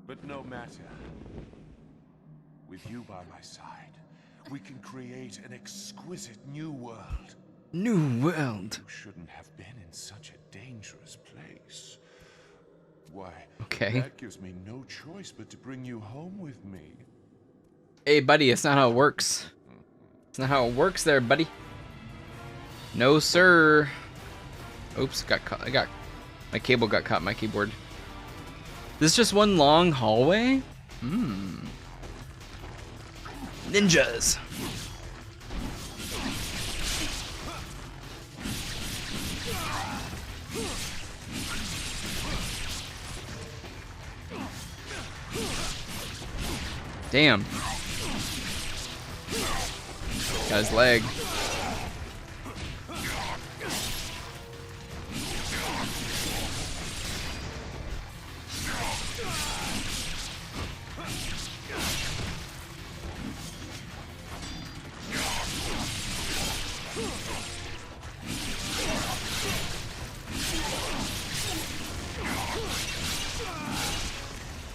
But no matter. With you by my side, we can create an exquisite new world. New world. You shouldn't have been in such a dangerous place. Why, okay. That gives me no choice but to bring you home with me. Hey, buddy, it's not how it works. It's not how it works there, buddy. No, sir. Oops, got caught. My cable got caught in my keyboard. This is just one long hallway? Ninjas. Damn. Got his leg.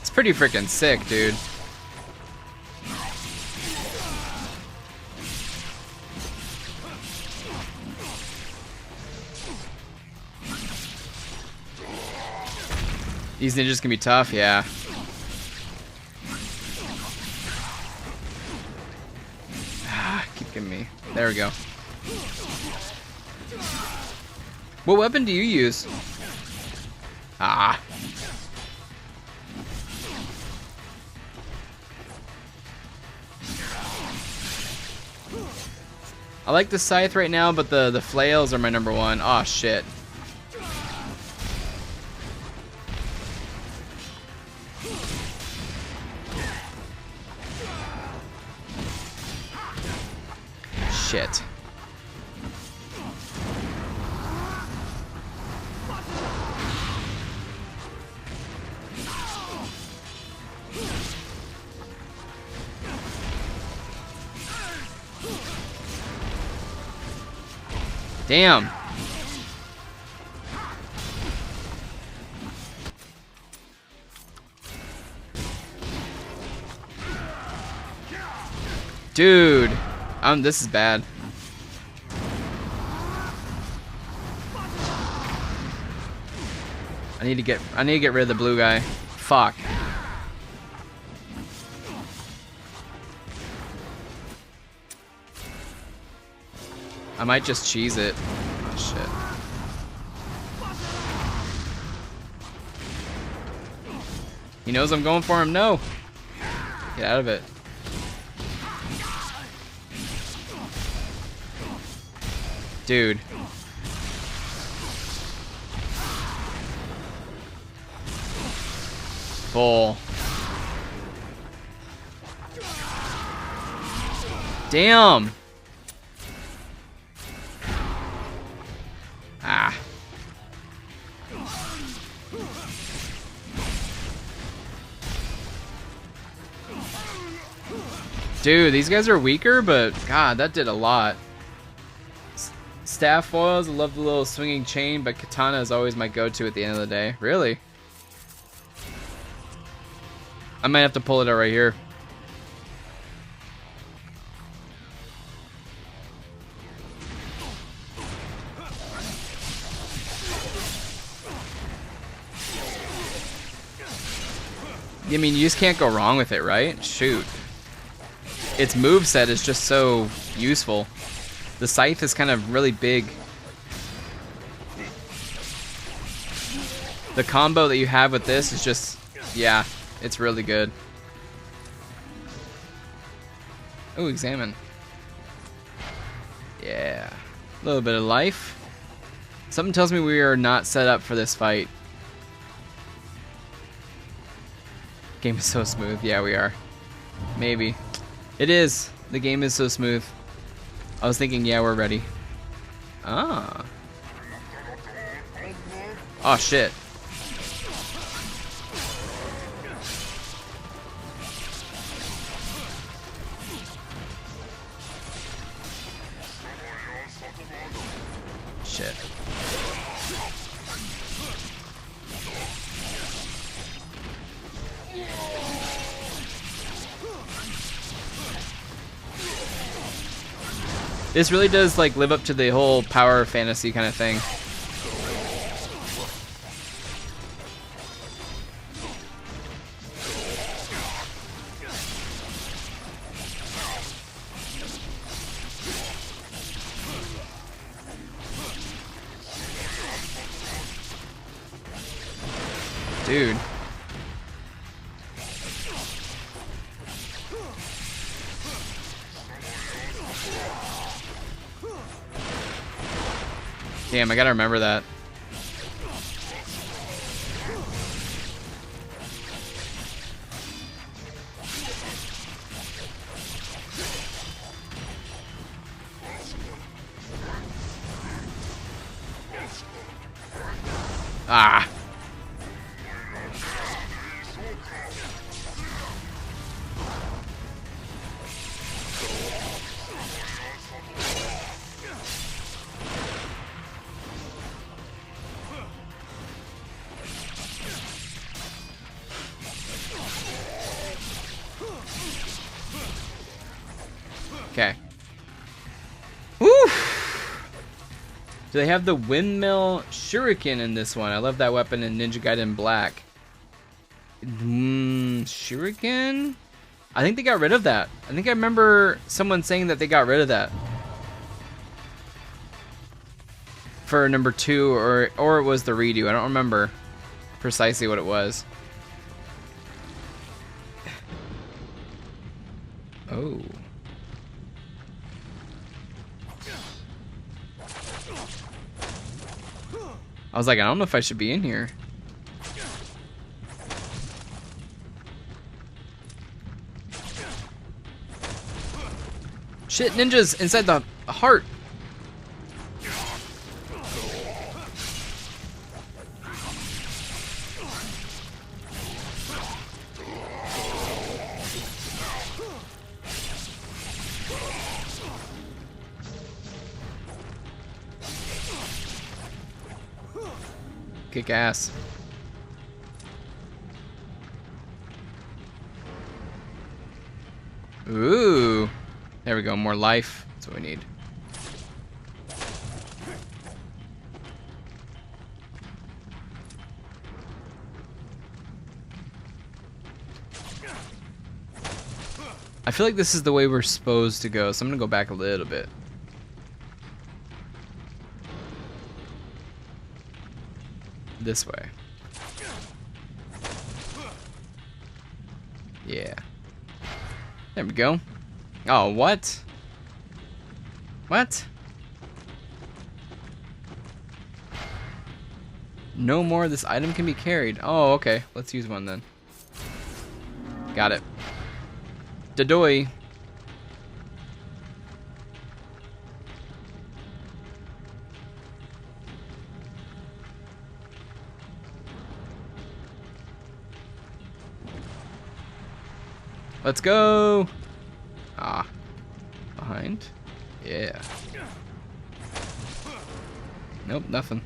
It's pretty freaking sick, dude. These ninjas can be tough, yeah. Keep giving me. There we go. What weapon do you use? Ah. I like the scythe right now, but the flails are my number one. Oh shit. Shit. Damn. Dude, this is bad. I need to get rid of the blue guy. Fuck. I might just cheese it. Oh, shit. He knows I'm going for him. No. Get out of it. Dude. Full. Damn. Ah. Dude, these guys are weaker, but God, that did a lot. Staff foils, I love the little swinging chain, but katana is always my go-to at the end of the day. Really? I might have to pull it out right here. I mean, you just can't go wrong with it, right? Shoot. Its moveset is just so useful. The scythe is kind of really big. The combo that you have with this is just, yeah, it's really good. Oh, examine. Yeah. A little bit of life. Something tells me we are not set up for this fight. Game is so smooth. Yeah, we are. Maybe. It is. The game is so smooth. I was thinking, yeah, we're ready. Ah. Oh, shit. Shit. This really does like live up to the whole power fantasy kind of thing. Dude. Damn, I gotta remember that. Ah. Okay. Woo! Do they have the windmill shuriken in this one? I love that weapon in Ninja Gaiden Black. Shuriken? I think they got rid of that. I think I remember someone saying that they got rid of that. For number 2, or it was the redo. I don't remember precisely what it was. Oh. I was like, I don't know if I should be in here. Shit, ninjas inside the heart. kick ass. Ooh. There we go. More life. That's what we need. I feel like this is the way we're supposed to go, so I'm gonna go back a little bit. This way. Yeah. There we go. Oh, what? What? No more of this item can be carried. Oh, okay. Let's use one then. Got it. Dadoy. Let's go. Ah. Behind. Yeah. Nope, nothing.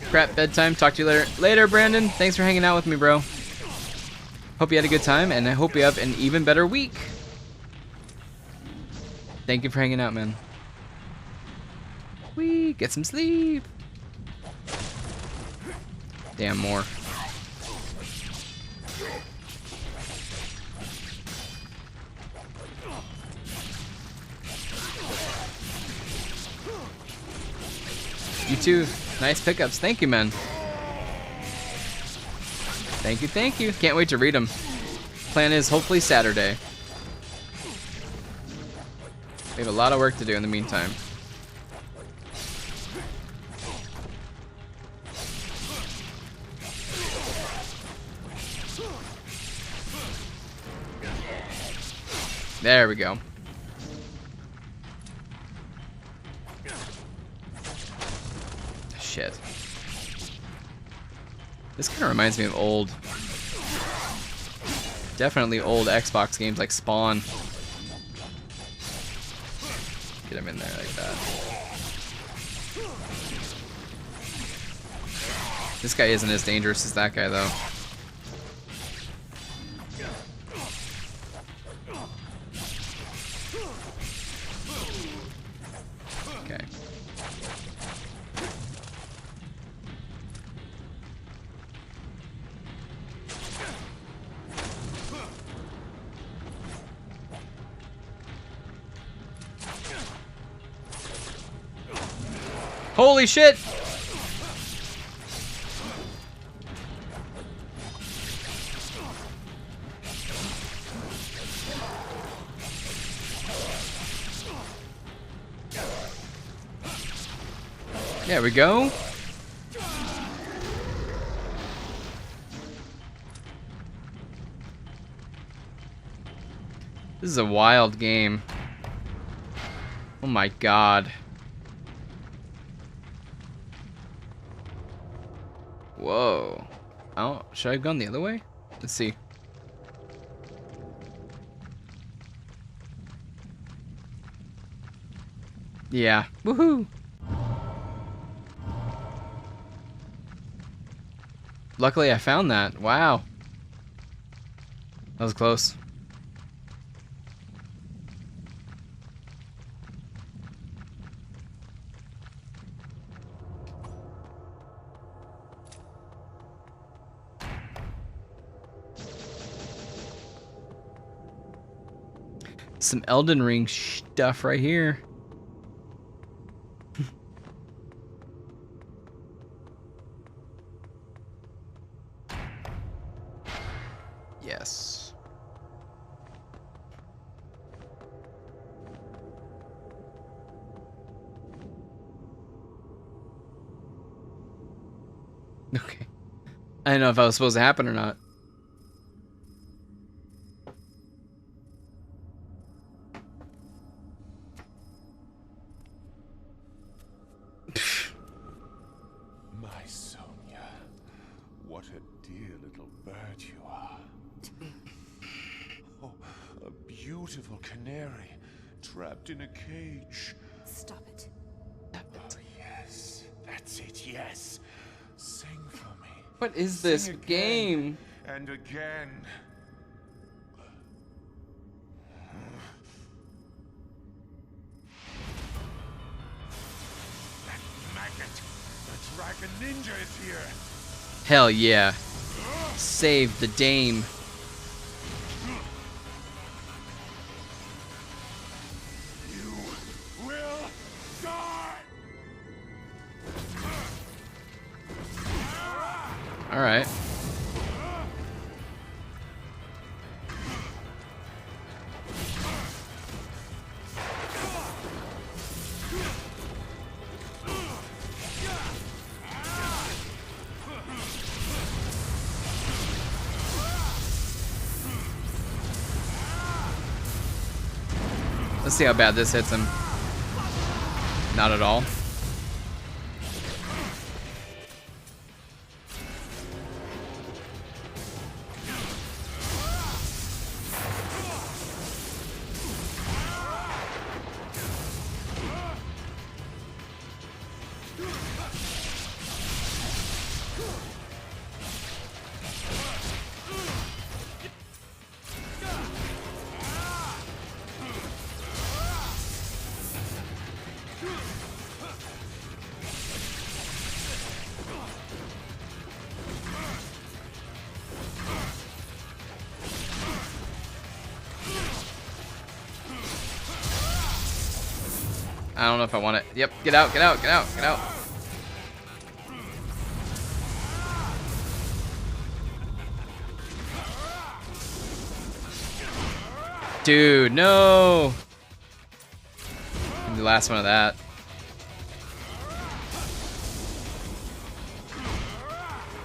Crap, bedtime. Talk to you later. Later, Brandon. Thanks for hanging out with me, bro. Hope you had a good time, and I hope you have an even better week. Thank you for hanging out, man. Wee, get some sleep. Damn, more. You too. Nice pickups. Thank you, man. Thank you, thank you. Can't wait to read them. Plan is hopefully Saturday. We have a lot of work to do in the meantime. There we go. Shit. This kind of reminds me of old, definitely old Xbox games like Spawn. Get him in there like that. This guy isn't as dangerous as that guy, though. Okay. Holy shit! There we go. This is a wild game. Oh my god. Whoa. Oh, should I have gone the other way? Let's see. Yeah. Woohoo! Luckily I found that. Wow. That was close. Some Elden Ring stuff right here. Yes. Okay. I didn't know if I was supposed to happen or not. a dear little bird you are. Oh, a beautiful canary trapped in a cage. Stop it. Oh, yes. That's it, yes. Sing for me. What is this Sing again game? and again. That maggot, the dragon ninja is here. Hell yeah. Save the dame. You will die. All right. Let's see how bad this hits him. Not at all. I don't know if I want it. Yep, get out, get out, get out, get out. Dude, no! The last one of that.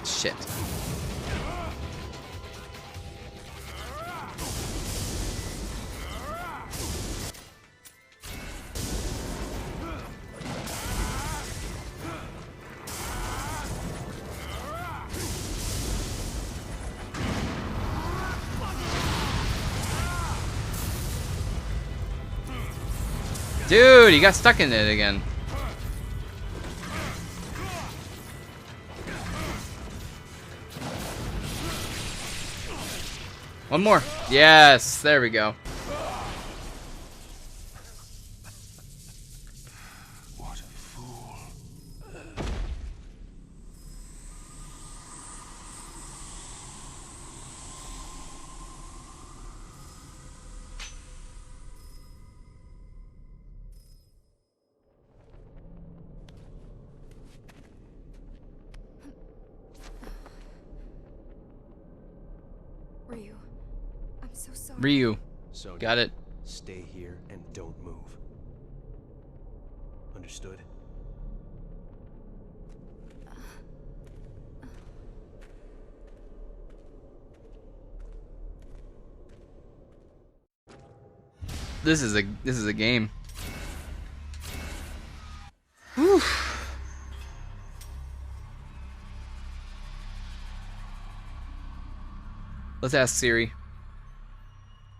Shit. Dude, he got stuck in it again. One more. Yes, there we go. What a fool. Ryu, I'm so sorry. Ryu. Sonya, Got it. stay here and don't move. Understood? This is a game. Whew. Let's ask Siri.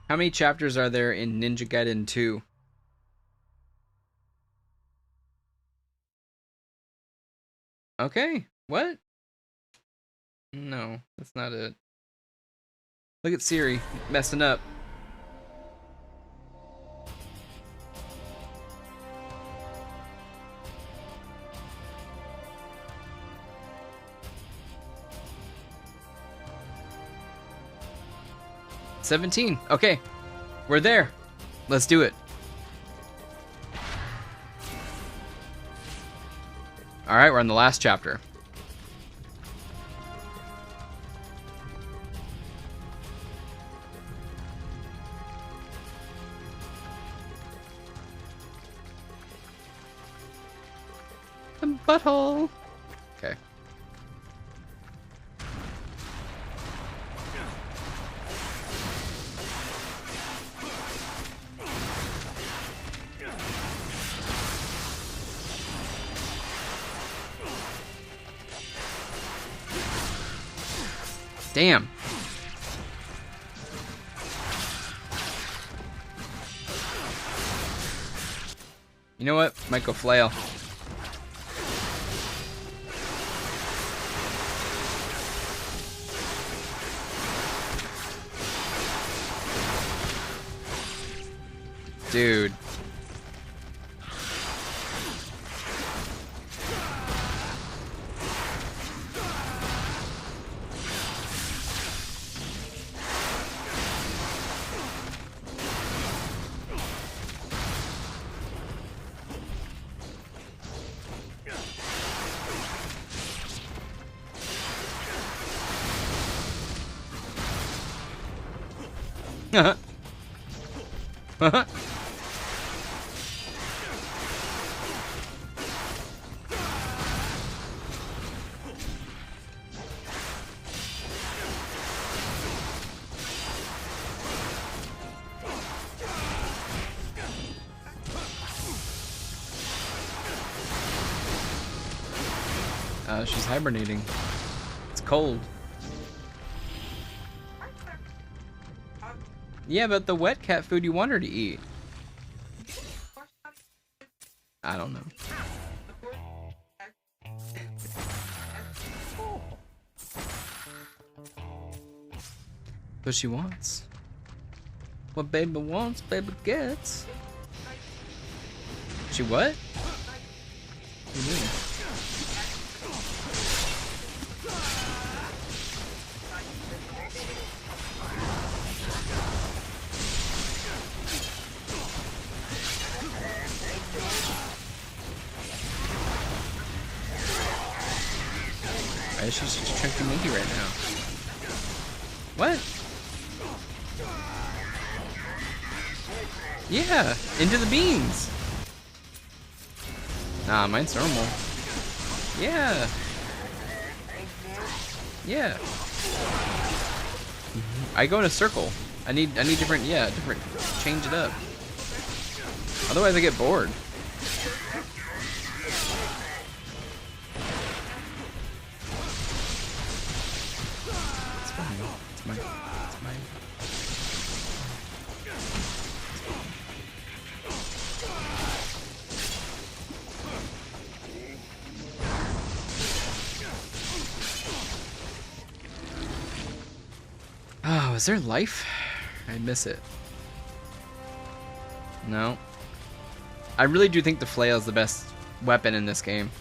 How many chapters are there in Ninja Gaiden 2? Okay. What? No, that's not it. Look at Siri messing up. $17. Okay. We're there. Let's do it. Alright, we're on the last chapter. The butthole. Okay. Damn. You know what? Might go flail. Dude. She's hibernating. It's cold. Yeah, but the wet cat food you want her to eat. I don't know. What she wants. What baby wants, baby gets. She what? What do you mean? She's just a chunky monkey right now. What? Yeah, into the beans. Nah, mine's normal. Yeah. Yeah. I go in a circle. I need different, yeah, different, change it up. Otherwise I get bored. Oh, is there life? I miss it. No. I really do think the flail is the best weapon in this game.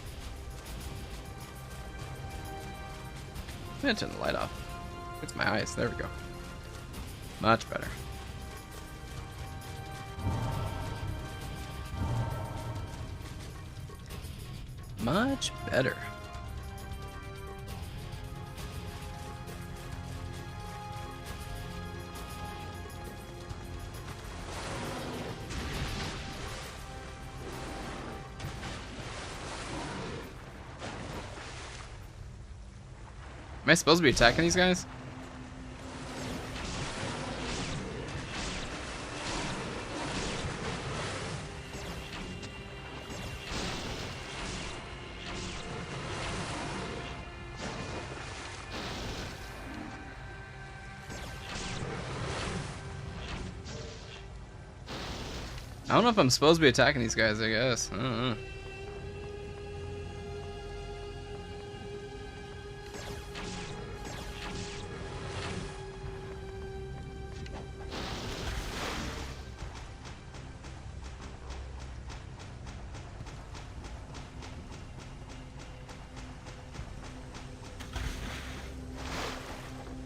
I'm gonna turn the light off. It's my eyes. There we go. Much better. Much better. Am I supposed to be attacking these guys? I don't know if I'm supposed to be attacking these guys, I guess. I don't know.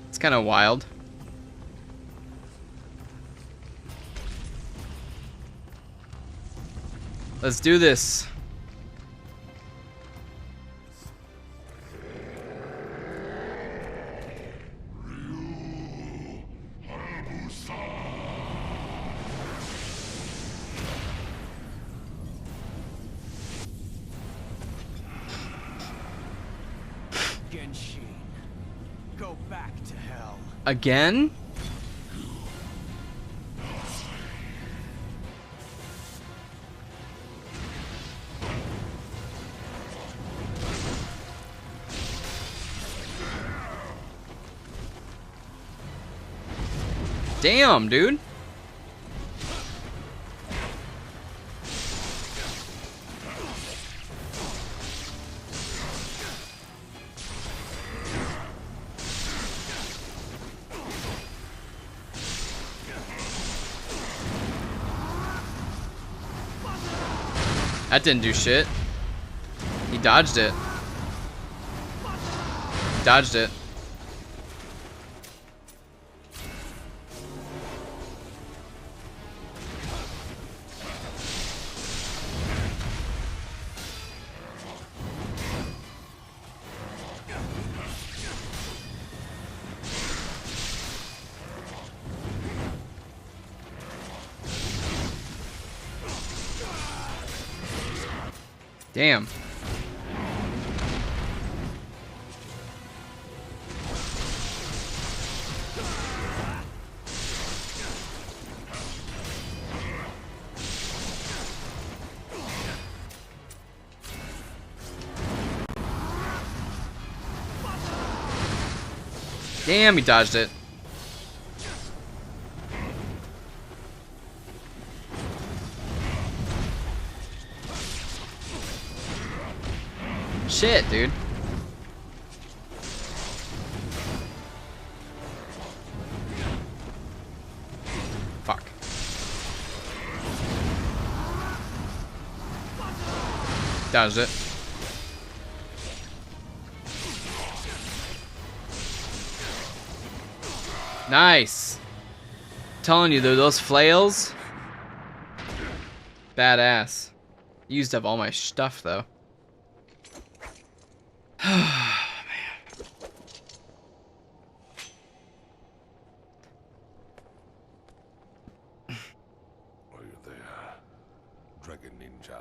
It's kind of wild. Let's do this. Go back to hell. Again? Damn, dude. That didn't do shit. He dodged it. Dodged it. Damn. Damn, he dodged it. Shit, dude. Fuck. Dodged it. Nice. Telling you though, those flails, badass. Used up all my stuff though. Are you there, Dragon Ninja?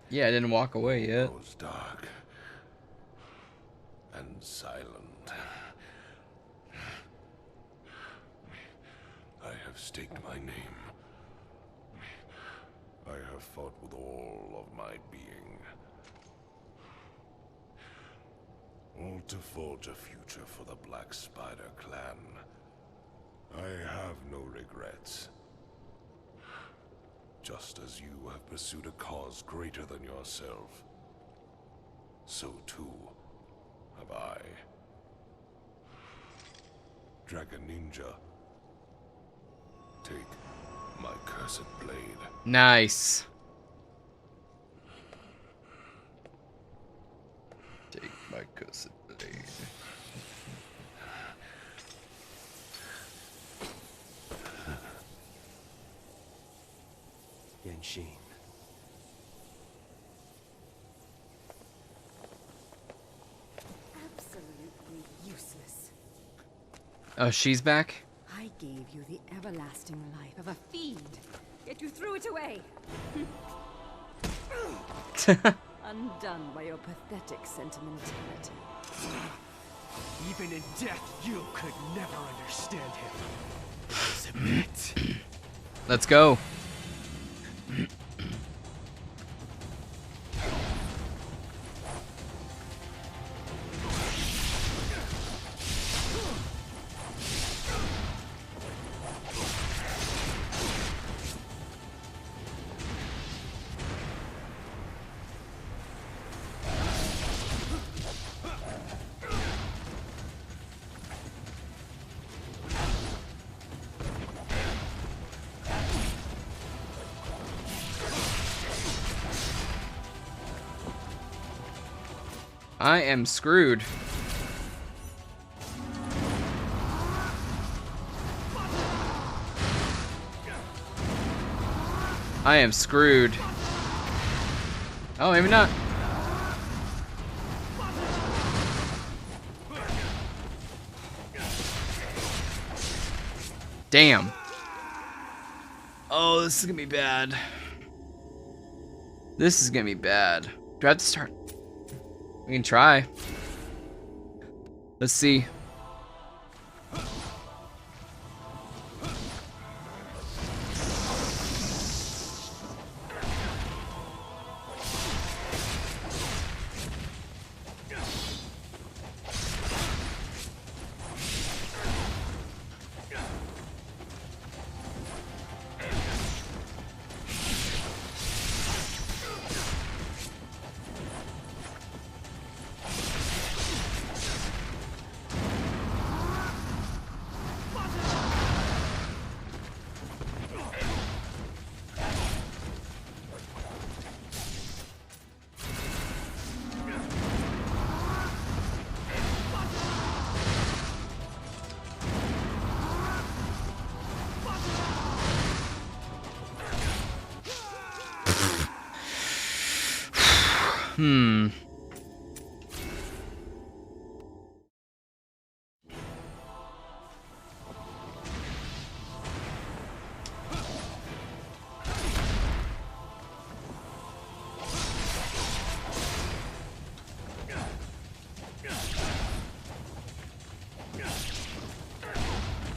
Yeah, I didn't walk away yet. It was dark and silent. I have staked my name. I have fought with all of my being. All to forge a future for the Black Spider clan. I have no regrets. Just as you have pursued a cause greater than yourself, so too have I. Dragon Ninja, take my cursed blade. Nice. Take my cursed blade. Genshin. Absolutely useless. Oh, she's back? I gave you the everlasting life of a fiend, yet you threw it away. Undone by your pathetic sentimentality. Even in death, you could never understand him. Submit. Let's go. I am screwed. I am screwed. Oh, maybe not. Damn. Oh, this is gonna be bad. This is gonna be bad. Do I have to start? We can try. Let's see.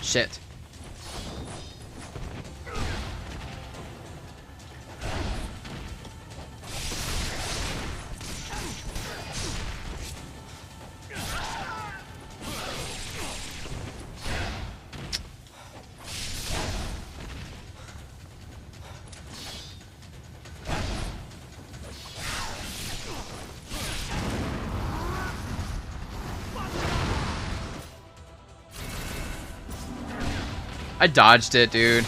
Shit. I dodged it, dude.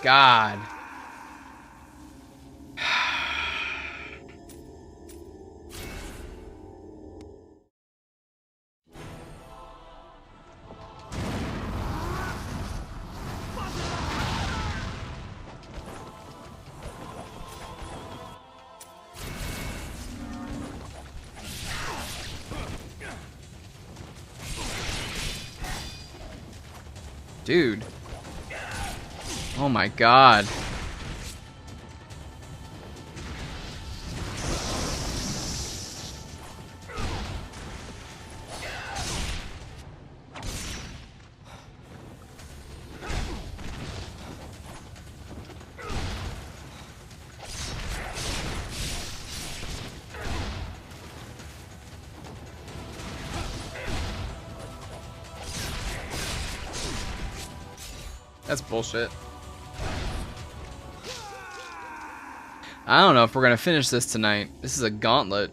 God. Dude. Oh my god. That's bullshit. I don't know if we're gonna finish this tonight. This is a gauntlet.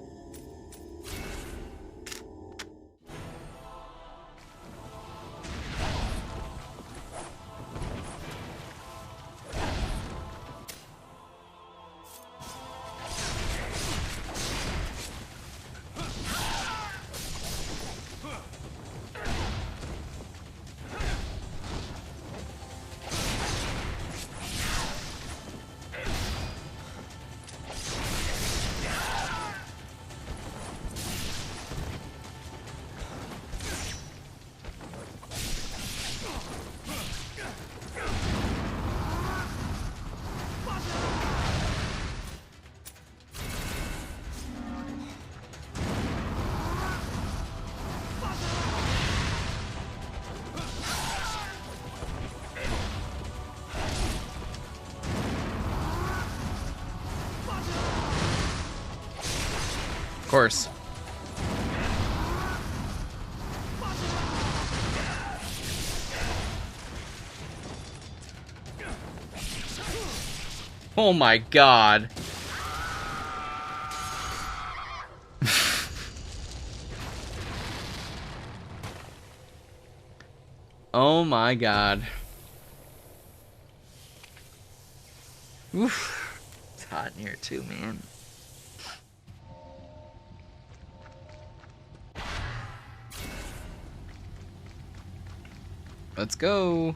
Of course. Oh my god. Oh my god. Oof. It's hot in here too, man. Let's go.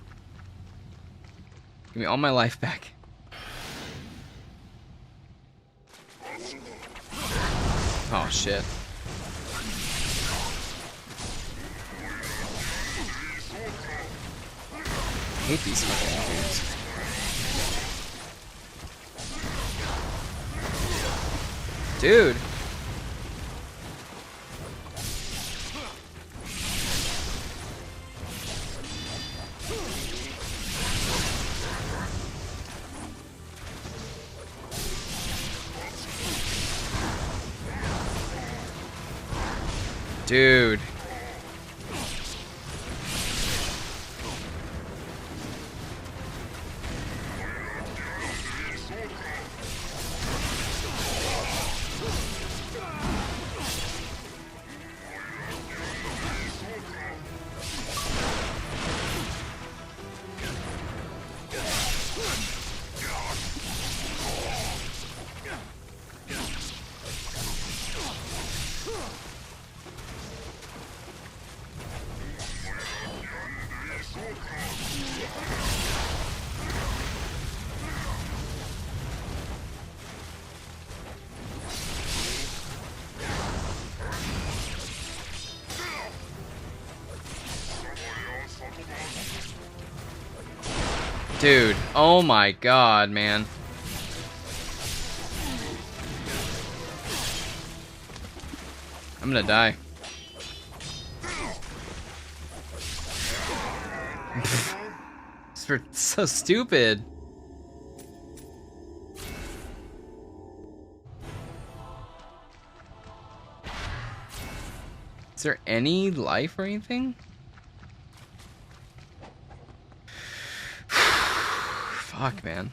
Give me all my life back. Oh shit. I hate these fucking dudes. Dude. Dude. Dude, oh my god, man. I'm gonna die. It's so stupid. Is there any life or anything? Fuck, man.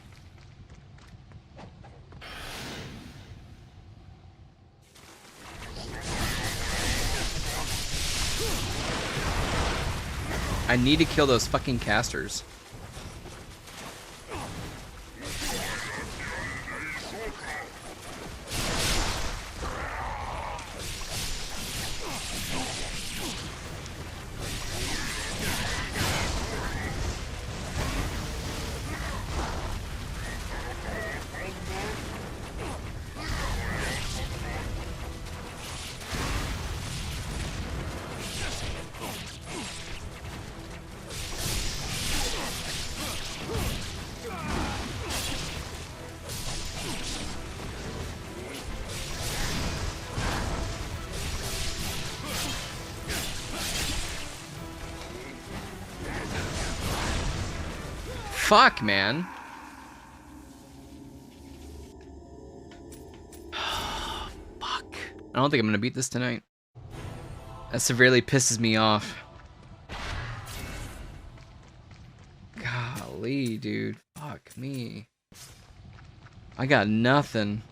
I need to kill those fucking casters. Fuck, man. Fuck. I don't think I'm gonna beat this tonight. That severely pisses me off. Golly, dude. Fuck me. I got nothing.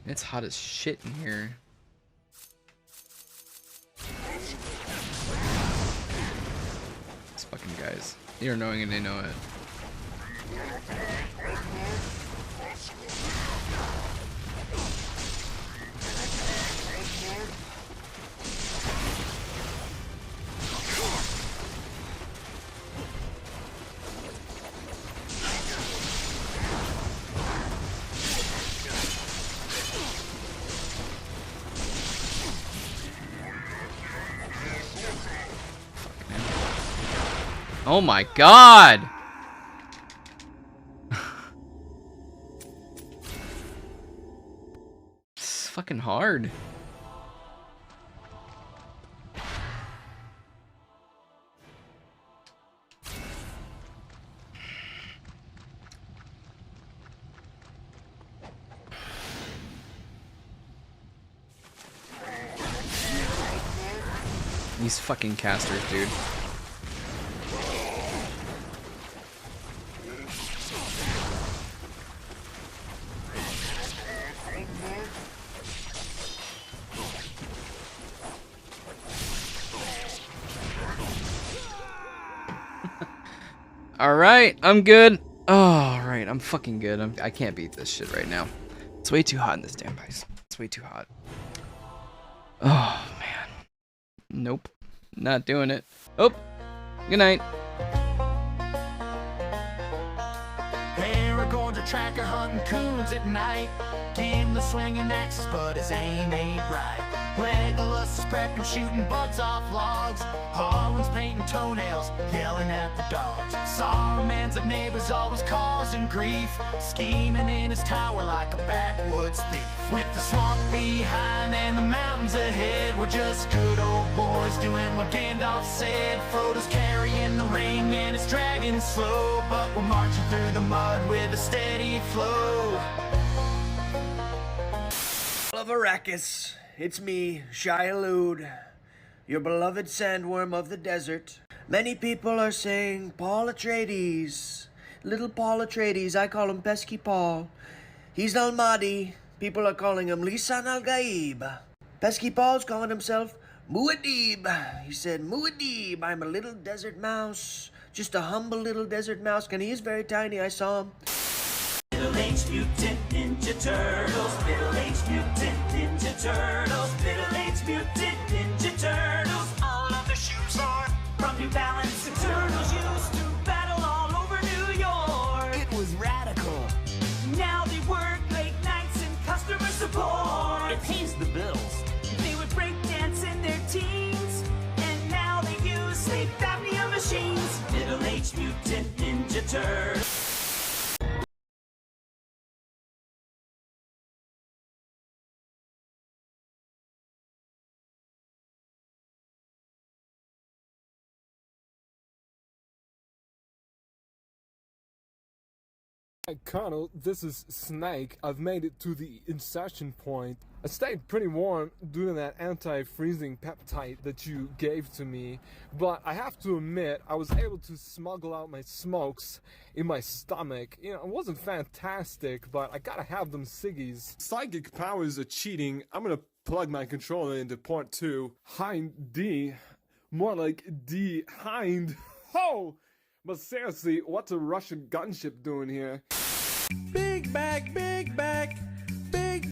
It's hot as shit in here. Fucking guys. They're annoying and they know it. Oh my god! It's fucking hard. These fucking casters, dude. Alright, I'm good. Oh, alright, I'm fucking good. I can't beat this shit right now. It's way too hot in this damn place. It's way too hot. Oh, man. Nope. Not doing it. Oh, good night. Aragorn's a tracker hunting coons at night. Gimli swinging axes, but his aim ain't right. Legolas is prepping, shooting butts off logs. Harlan's painting toenails, yelling at the dogs. Saruman's a neighbor's always causing grief, scheming in his tower like a backwoods thief. With the swamp behind and the mountains ahead, we're just good old boys doing what Gandalf said. Frodo's carrying the ring and it's dragging slow, but we're marching through the mud with a steady flow. Of Arrakis, it's me, Shia, your beloved sandworm of the desert. Many people are saying Paul Atreides, little Paul Atreides. I call him Pesky Paul. He's Al-Mahdi. People are calling him Lisan Al-Gaib. Pesky Paul's calling himself Muad'Dib. He said, Muad'Dib, I'm a little desert mouse. Just a humble little desert mouse. And he is very tiny, I saw him. Middle-aged mutant ninja turtles. Middle-aged mutant ninja turtles. Middle-aged mutant ninja turtles. All of their shoes are from New Balance. The turtles used to battle all over New York. It was radical. Now they work late nights in customer support. It pays the bills. They would break dance in their teens, and now they use sleep apnea machines. turd. Hey Colonel, this is Snake. I've made it to the insertion point. I stayed pretty warm due to that anti-freezing peptide that you gave to me, but I have to admit I was able to smuggle out my smokes in my stomach. You know, it wasn't fantastic, but I gotta have them ciggies. Psychic powers are cheating. I'm gonna plug my controller into port 2. Hind D. More like D Hind. Ho! But seriously, what's a Russian gunship doing here? Big back, big back, big...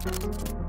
you